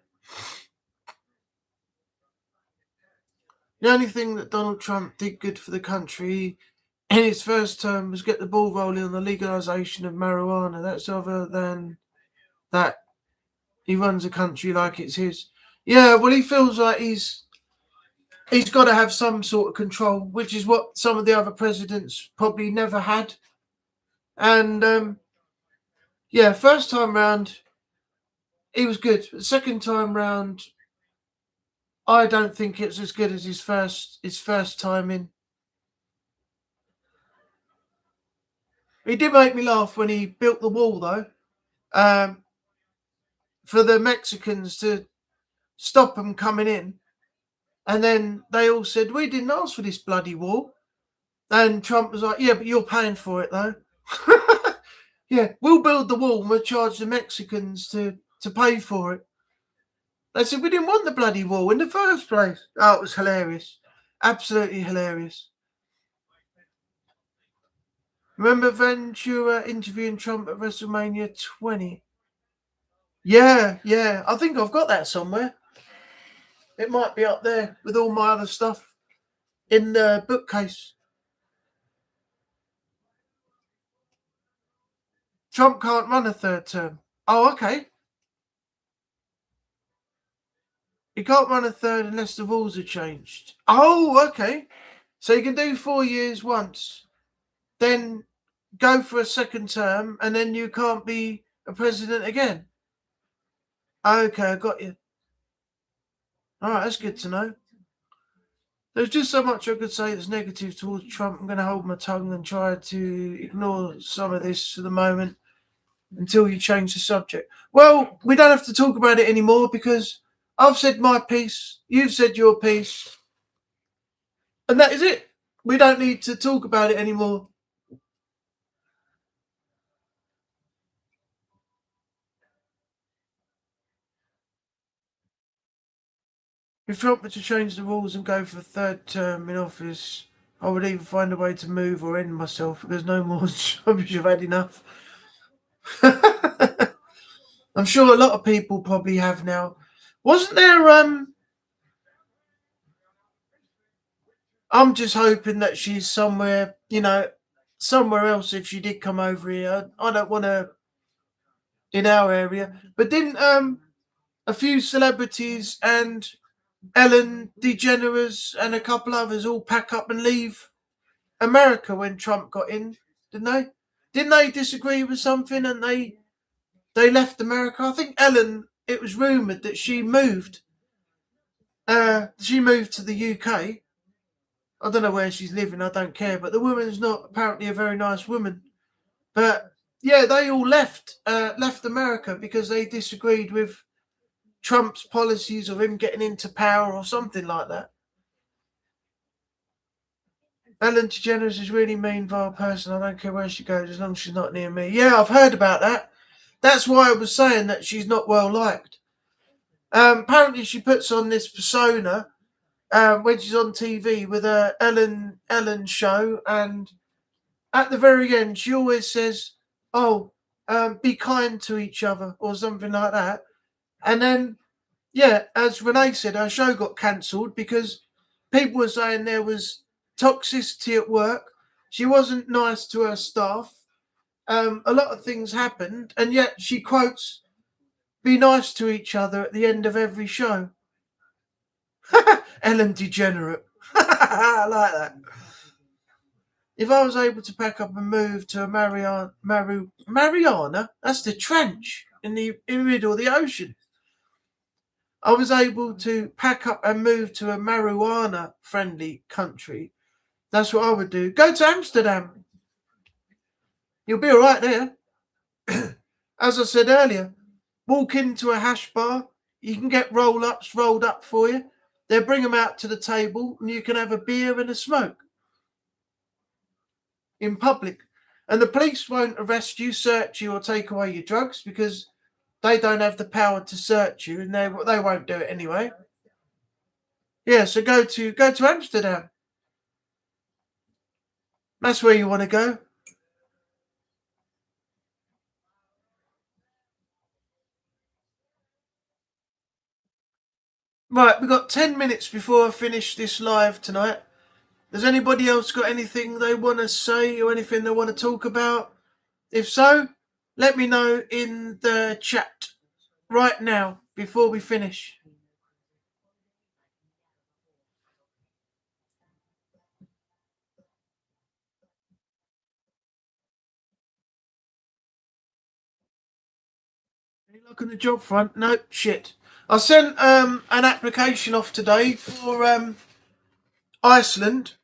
The only thing that Donald Trump did good for the country in his first term was get the ball rolling on the legalization of marijuana. That's other than that he runs a country like it's his. Yeah, well, he feels like he's got to have some sort of control, which is what some of the other presidents probably never had. And yeah, first time round, he was good. The second time round, I don't think it's as good as his first time in. He did make me laugh when he built the wall, though. for the Mexicans to stop them coming in. And then they all said, we didn't ask for this bloody wall. And Trump was like, yeah, but you're paying for it, though. Yeah, we'll build the wall and we'll charge the Mexicans to pay for it. They said, we didn't want the bloody wall in the first place. Oh, it was hilarious. Absolutely hilarious. Remember Ventura interviewing Trump at WrestleMania 20? Yeah. I think I've got that somewhere. It might be up there with all my other stuff in the bookcase. Trump can't run a third term. Oh, okay. He can't run a third unless the rules are changed. Oh, okay. So you can do 4 years once, then go for a second term, and then you can't be a president again. Okay, I got you. All right, that's good to know. There's just so much I could say that's negative towards Trump. I'm going to hold my tongue and try to ignore some of this for the moment until you change the subject. Well, we don't have to talk about it anymore because I've said my piece, you've said your piece, and that is it. We don't need to talk about it anymore. If Trump were to change the rules and go for a third term in office, I would either find a way to move or end myself because no more rubbish. I've had enough. I'm sure a lot of people probably have now. Wasn't there I'm just hoping that she's somewhere, somewhere else if she did come over here. I don't want her in our area. But didn't a few celebrities and Ellen DeGeneres and a couple others all pack up and leave America when Trump got in, didn't they? Didn't they disagree with something and they left America? I think Ellen, it was rumoured that she moved. She moved to the UK. I don't know where she's living, I don't care, but the woman's not apparently a very nice woman. But yeah, they all left America because they disagreed with Trump's policies of him getting into power or something like that. Ellen DeGeneres is really mean, vile person. I don't care where she goes as long as she's not near me. Yeah, I've heard about that. That's why I was saying that she's not well liked. Apparently, she puts on this persona when she's on TV with her Ellen show, and at the very end, she always says, "Oh, be kind to each other" or something like that. And then, yeah, as Renee said, her show got cancelled because people were saying there was toxicity at work. She wasn't nice to her staff. A lot of things happened, and yet she quotes, "Be nice to each other" at the end of every show. Ellen DeGenerate. I like that. If I was able to pack up and move to a Mariana, that's the trench in the middle of the ocean. I was able to pack up and move to a marijuana-friendly country. That's what I would do. Go to Amsterdam. You'll be all right there. As I said earlier, walk into a hash bar. You can get roll-ups rolled up for you. They'll bring them out to the table and you can have a beer and a smoke in public. And the police won't arrest you, search you, or take away your drugs because they don't have the power to search you, and they won't do it anyway. Yeah, so go to Amsterdam. That's where you want to go. Right, we've got 10 minutes before I finish this live tonight. Has anybody else got anything they want to say or anything they want to talk about? If so, let me know in the chat right now before we finish. Any luck on the job front? Nope, shit. I sent an application off today for Iceland.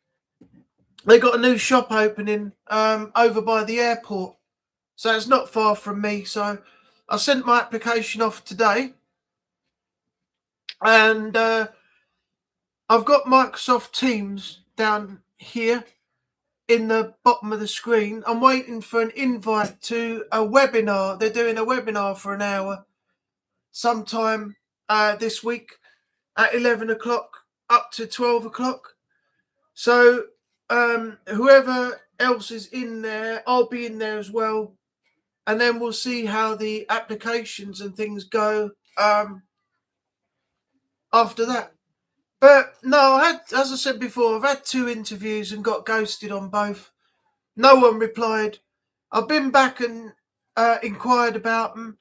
They got a new shop opening over by the airport, so it's not far from me. So I sent my application off today, and I've got Microsoft Teams down here in the bottom of the screen. I'm waiting for an invite to a webinar. They're doing a webinar for an hour sometime this week at 11 o'clock up to 12 o'clock. So whoever else is in there, I'll be in there as well. And then we'll see how the applications and things go after that. But no, as I said before, I've had 2 interviews and got ghosted on both. No one replied. I've been back and inquired about them,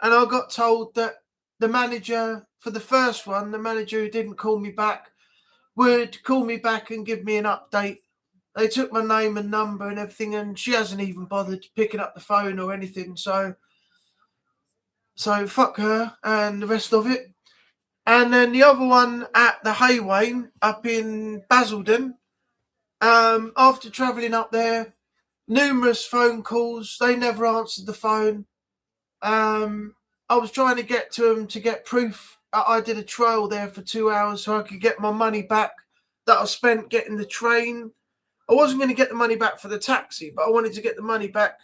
and I got told that the manager for the first one, the manager who didn't call me back, would call me back and give me an update. They took my name and number and everything, and she hasn't even bothered picking up the phone or anything. So fuck her and the rest of it. And then the other one at the Haywain up in Basildon, after travelling up there, numerous phone calls, they never answered the phone. I was trying to get to them to get proof. I did a trial there for 2 hours so I could get my money back that I spent getting the train. I wasn't going to get the money back for the taxi, but I wanted to get the money back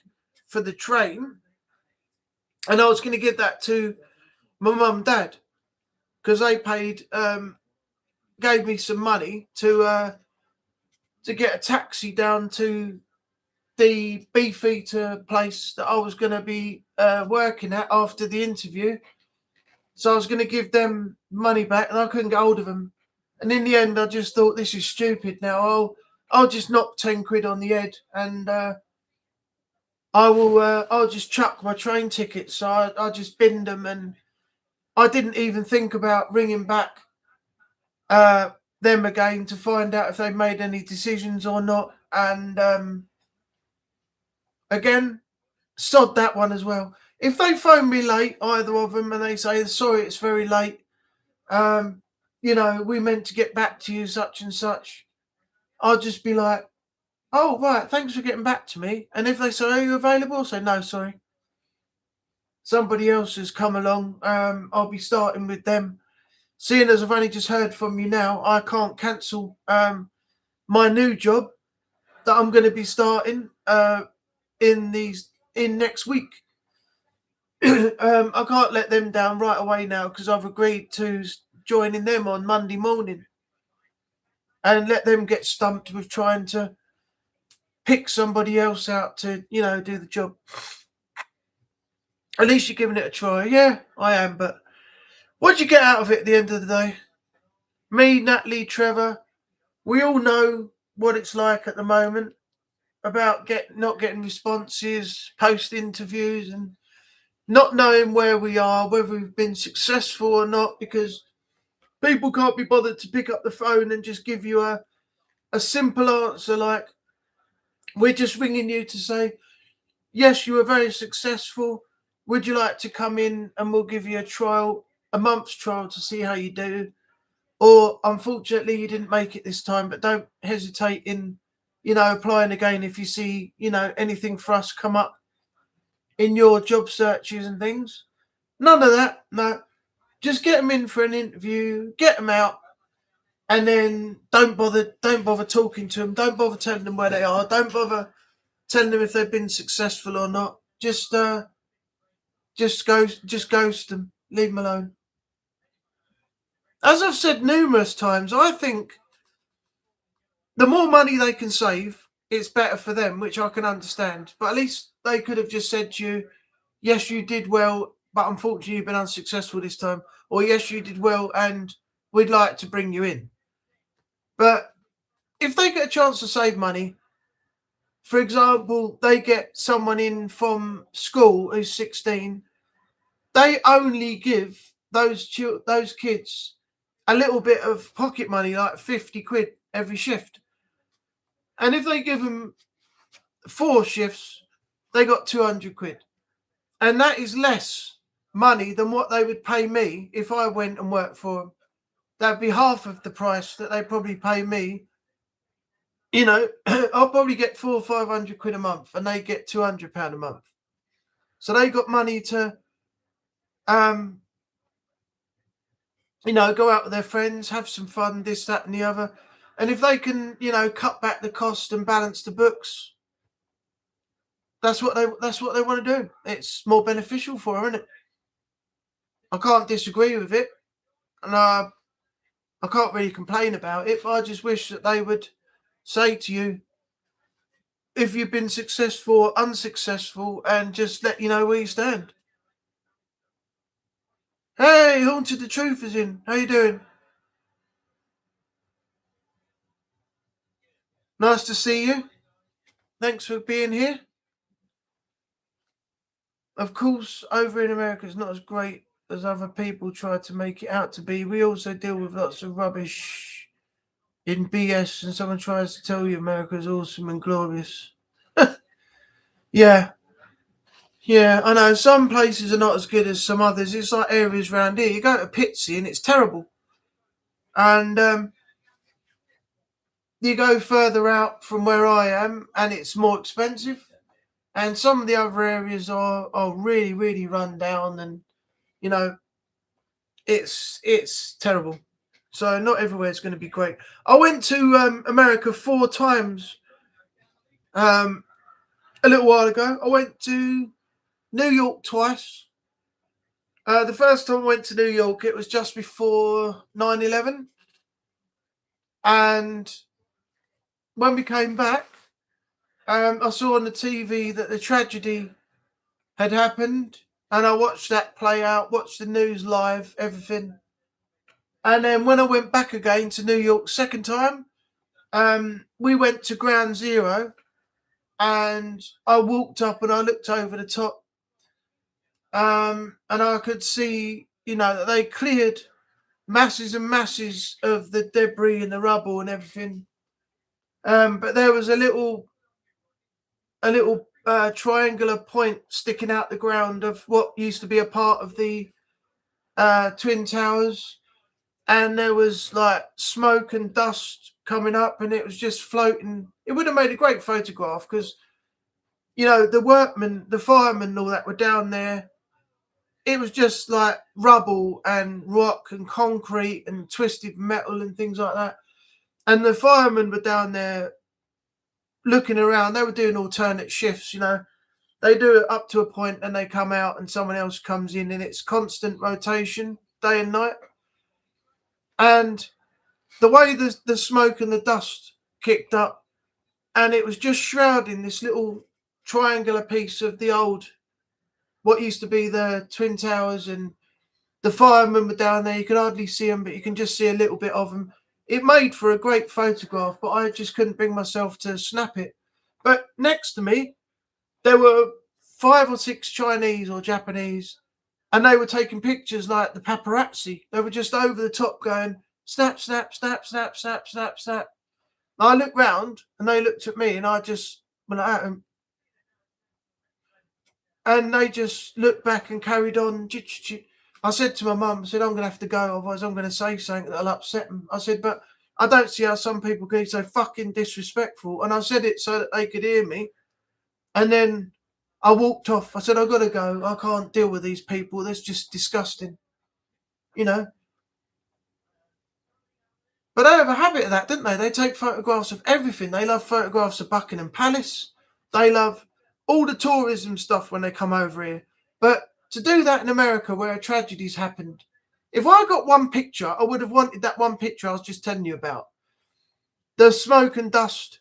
for the train. And I was going to give that to my mum and dad because they paid, gave me some money to get a taxi down to the Beefeater place that I was going to be working at after the interview. So I was going to give them money back, and I couldn't get hold of them. And in the end, I just thought, this is stupid now. I'll just knock 10 quid on the head, and I'll just chuck my train tickets. So I just binned them, and I didn't even think about ringing back them again to find out if they made any decisions or not. And again, sod that one as well. If they phone me late, either of them, and they say, sorry, it's very late, we meant to get back to you, such and such, I'll just be like, oh, right, thanks for getting back to me. And if they say, are you available? I'll say, no, sorry. Somebody else has come along. I'll be starting with them. Seeing as I've only just heard from you now, I can't cancel my new job that I'm going to be starting in next week. I can't let them down right away now because I've agreed to joining them on Monday morning and let them get stumped with trying to pick somebody else out to, do the job. At least you're giving it a try. Yeah, I am. But what'd you get out of it at the end of the day? Me, Natalie, Trevor, we all know what it's like at the moment about not getting responses, post interviews, and not knowing where we are, whether we've been successful or not, because people can't be bothered to pick up the phone and just give you a simple answer like, we're just ringing you to say, yes, you were very successful. Would you like to come in and we'll give you a month's trial to see how you do? Or unfortunately, you didn't make it this time, but don't hesitate in, applying again if you see, anything for us come up in your job searches and things. None of that. No. Just get them in for an interview, get them out, and then don't bother talking to them. Don't bother telling them where they are. Don't bother telling them if they've been successful or not. Just ghost them. Leave them alone. As I've said numerous times, I think the more money they can save, it's better for them, which I can understand. But at least they could have just said to you, yes, you did well, but unfortunately you've been unsuccessful this time. Or yes, you did well and we'd like to bring you in. But if they get a chance to save money, for example, they get someone in from school who's 16, they only give those kids a little bit of pocket money, like 50 quid every shift. And if they give them 4 shifts, they got 200 quid. And that is less money than what they would pay me if I went and worked for them. That'd be half of the price that they probably pay me. I'll probably get 400 or 500 quid a month and they get £200 a month. So they got money to You know, go out with their friends, have some fun, this, that, and the other. And if they can, you know, cut back the cost and balance the books, that's what they want to do. It's more beneficial for them, isn't it? I can't disagree with it, and I can't really complain about it. But I just wish that they would say to you if you've been successful or unsuccessful, and just let you know where you stand. Hey, Haunted the Truth is in. How you doing? Nice to see you. Thanks for being here. Of course, over in America, it's not as great as other people try to make it out to be. We also deal with lots of rubbish in BS, and someone tries to tell you America is awesome and glorious. Yeah, I know. Some places are not as good as some others. It's like areas around here. You go to Pitsea and it's terrible. And you go further out from where I am and it's more expensive. And some of the other areas are really, really run down, and, you know, it's terrible. So not everywhere is going to be great. I went to America 4 times a little while ago. I went to New York twice. The first time I went to New York, it was just before 9/11. And when we came back, I saw on the TV that the tragedy had happened. And I watched that play out, watched the news live, everything. And then when I went back again to New York second time, we went to Ground Zero, and I walked up and I looked over the top, and I could see, you know, that they cleared masses and masses of the debris and the rubble and everything. But there was a little triangular point sticking out the ground of what used to be a part of the Twin Towers, and there was like smoke and dust coming up, and it was just floating. It would have made a great photograph because, you know, the workmen, the firemen, and all that were down there. It was just like rubble and rock and concrete and twisted metal and things like that. And the firemen were down there looking around. They were doing alternate shifts, you know. They do it up to a point and they come out and someone else comes in, and it's constant rotation, day and night. And the way the smoke and the dust kicked up, and it was just shrouding this little triangular piece of the old, what used to be the Twin Towers, and the firemen were down there. You could hardly see them, but you can just see a little bit of them. It made for a great photograph, but I just couldn't bring myself to snap it. But next to me, there were 5 or 6 Chinese or Japanese, and they were taking pictures like the paparazzi. They were just over the top going, snap, snap, snap, snap, snap, snap, snap. I looked round and they looked at me, and I just went at them. And they just looked back and carried on. I said to my mum, I said, I'm going to have to go, otherwise I'm going to say something that'll upset them. I said, but I don't see how some people can be so fucking disrespectful. And I said it so that they could hear me. And then I walked off. I said, I've got to go. I can't deal with these people. That's just disgusting. You know? But they have a habit of that, don't they? They take photographs of everything. They love photographs of Buckingham Palace. They love all the tourism stuff when they come over here. But to do that in America where a tragedy's happened, if I got one picture, I would have wanted that one picture I was just telling you about. The smoke and dust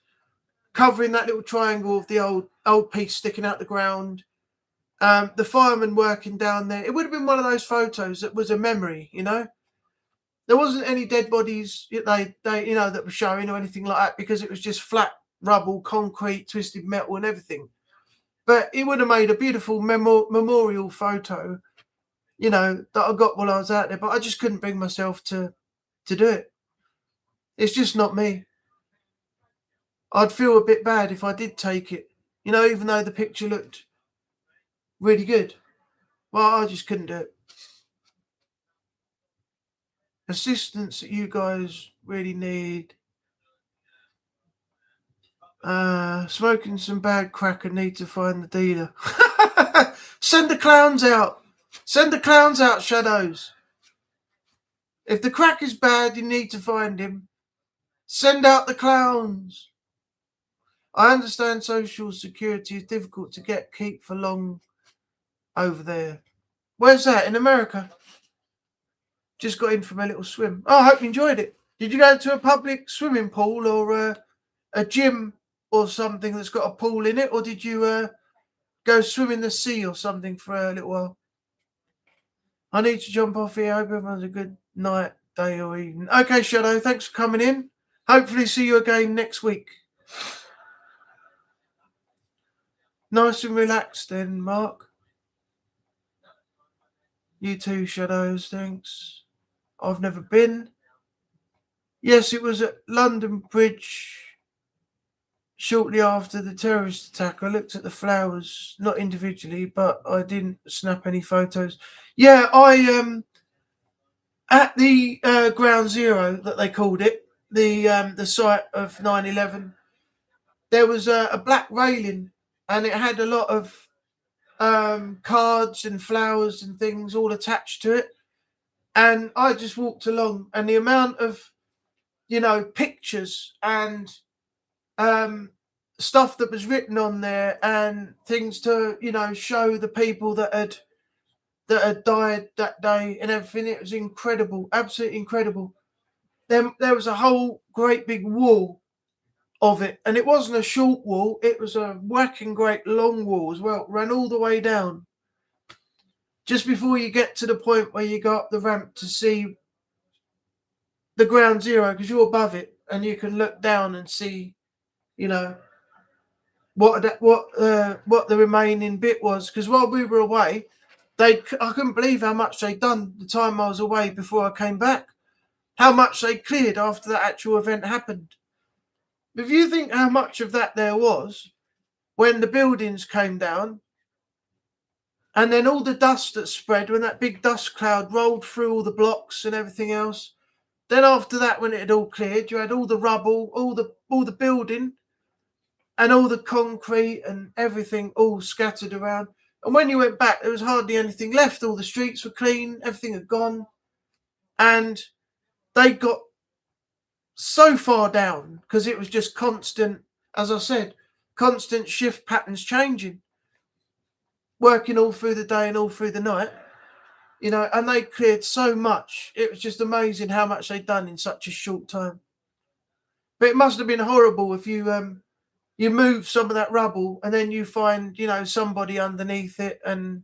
covering that little triangle of the old piece sticking out the ground. The firemen working down there. It would have been one of those photos that was a memory, you know. There wasn't any dead bodies they you know that were showing or anything like that, because it was just flat rubble, concrete, twisted metal and everything. But it would have made a beautiful memorial photo, you know, that I got while I was out there. But I just couldn't bring myself to do it. It's just not me. I'd feel a bit bad if I did take it, you know, even though the picture looked really good. Well, I just couldn't do it. Assistance that you guys really need. Smoking some bad crack and need to find the dealer. Send the clowns out. Send the clowns out, Shadows. If the crack is bad, you need to find him. Send out the clowns. I understand social security is difficult to keep for long over there. Where's that? In America? Just got in from a little swim. Oh, I hope you enjoyed it. Did you go to a public swimming pool or a gym or something that's got a pool in it? Or did you go swim in the sea or something for a little while? I need to jump off here. I hope everyone's a good night, day or evening. Okay, Shadow, thanks for coming in. Hopefully see you again next week. Nice and relaxed then, Mark. You too, Shadows, thanks. I've never been. Yes, it was at London Bridge shortly after the terrorist attack. I looked at the flowers, not individually, but I didn't snap any photos. Yeah, I at the Ground Zero that they called it, the site of 9/11. There was a black railing, and it had a lot of cards and flowers and things all attached to it. And I just walked along, and the amount of, pictures and stuff that was written on there and things to, show the people that had died that day and everything. It was incredible, absolutely incredible. There was a whole great big wall of it, and it wasn't a short wall, it was a whacking great long wall as well. It ran all the way down just before you get to the point where you go up the ramp to see the Ground Zero, because you're above it and you can look down and see, what the remaining bit was. Because while we were away, I couldn't believe how much they'd done the time I was away before I came back. How much they cleared after that actual event happened. If you think how much of that there was when the buildings came down, and then all the dust that spread when that big dust cloud rolled through all the blocks and everything else. Then after that, when it had all cleared, you had all the rubble, all the building, and all the concrete and everything all scattered around. And when you went back, there was hardly anything left. All the streets were clean, everything had gone, and they got so far down because it was just constant, as I said, constant shift patterns changing, working all through the day and all through the night, and they cleared so much. It was just amazing how much they'd done in such a short time. But it must have been horrible if you move some of that rubble and then you find, somebody underneath it, and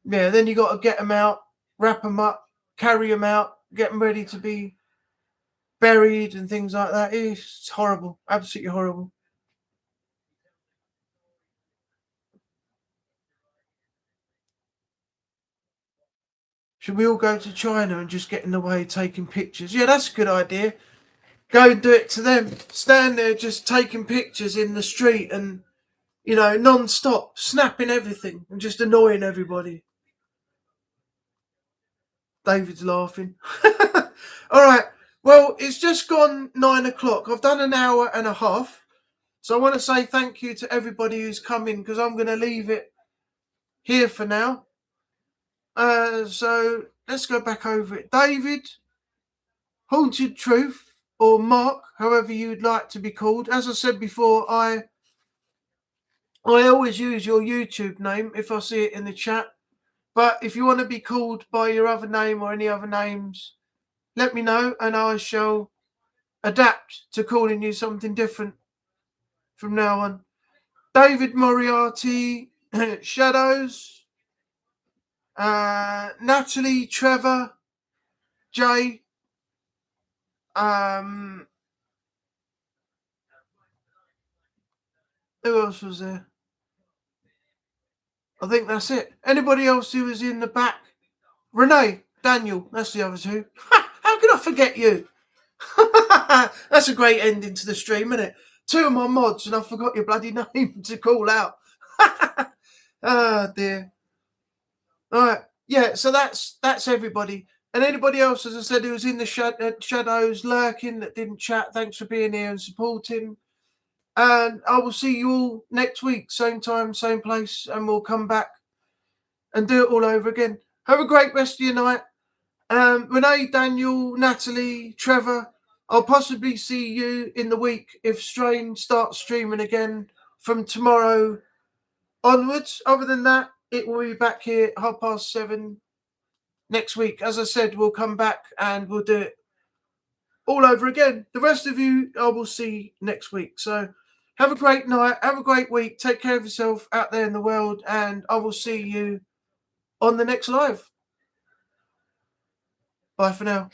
then you got to get them out, wrap them up, carry them out, get them ready to be buried and things like that. It's horrible, absolutely horrible. Should we all go to China and just get in the way taking pictures? Yeah, that's a good idea. Go and do it to them. Stand there just taking pictures in the street and, non-stop, snapping everything and just annoying everybody. David's laughing. All right. Well, it's just gone 9 o'clock. I've done an hour and a half. So I want to say thank you to everybody who's come in, because I'm going to leave it here for now. So let's go back over it. David, Haunted Truth, or Mark, however you'd like to be called. As I said before, I always use your YouTube name if I see it in the chat. But if you want to be called by your other name or any other names, let me know and I shall adapt to calling you something different from now on. David Moriarty, Shadows, Natalie, Trevor, Jay, who else was there? I think that's it. Anybody else who was in the back? Renee, Daniel, that's the other two. How can I forget you? That's a great ending to the stream, isn't it? Two of my mods and I forgot your bloody name to call out. Oh dear. Alright, yeah, so that's everybody. And anybody else, as I said, who was in the shadows lurking that didn't chat, thanks for being here and supporting. And I will see you all next week, same time, same place, and we'll come back and do it all over again. Have a great rest of your night. Renee, Daniel, Natalie, Trevor, I'll possibly see you in the week if Strain starts streaming again from tomorrow onwards. Other than that, it will be back here at 7:30 next week. As I said, we'll come back and we'll do it all over again. The rest of you, I will see next week. So have a great night. Have a great week. Take care of yourself out there in the world. And I will see you on the next live. Bye for now.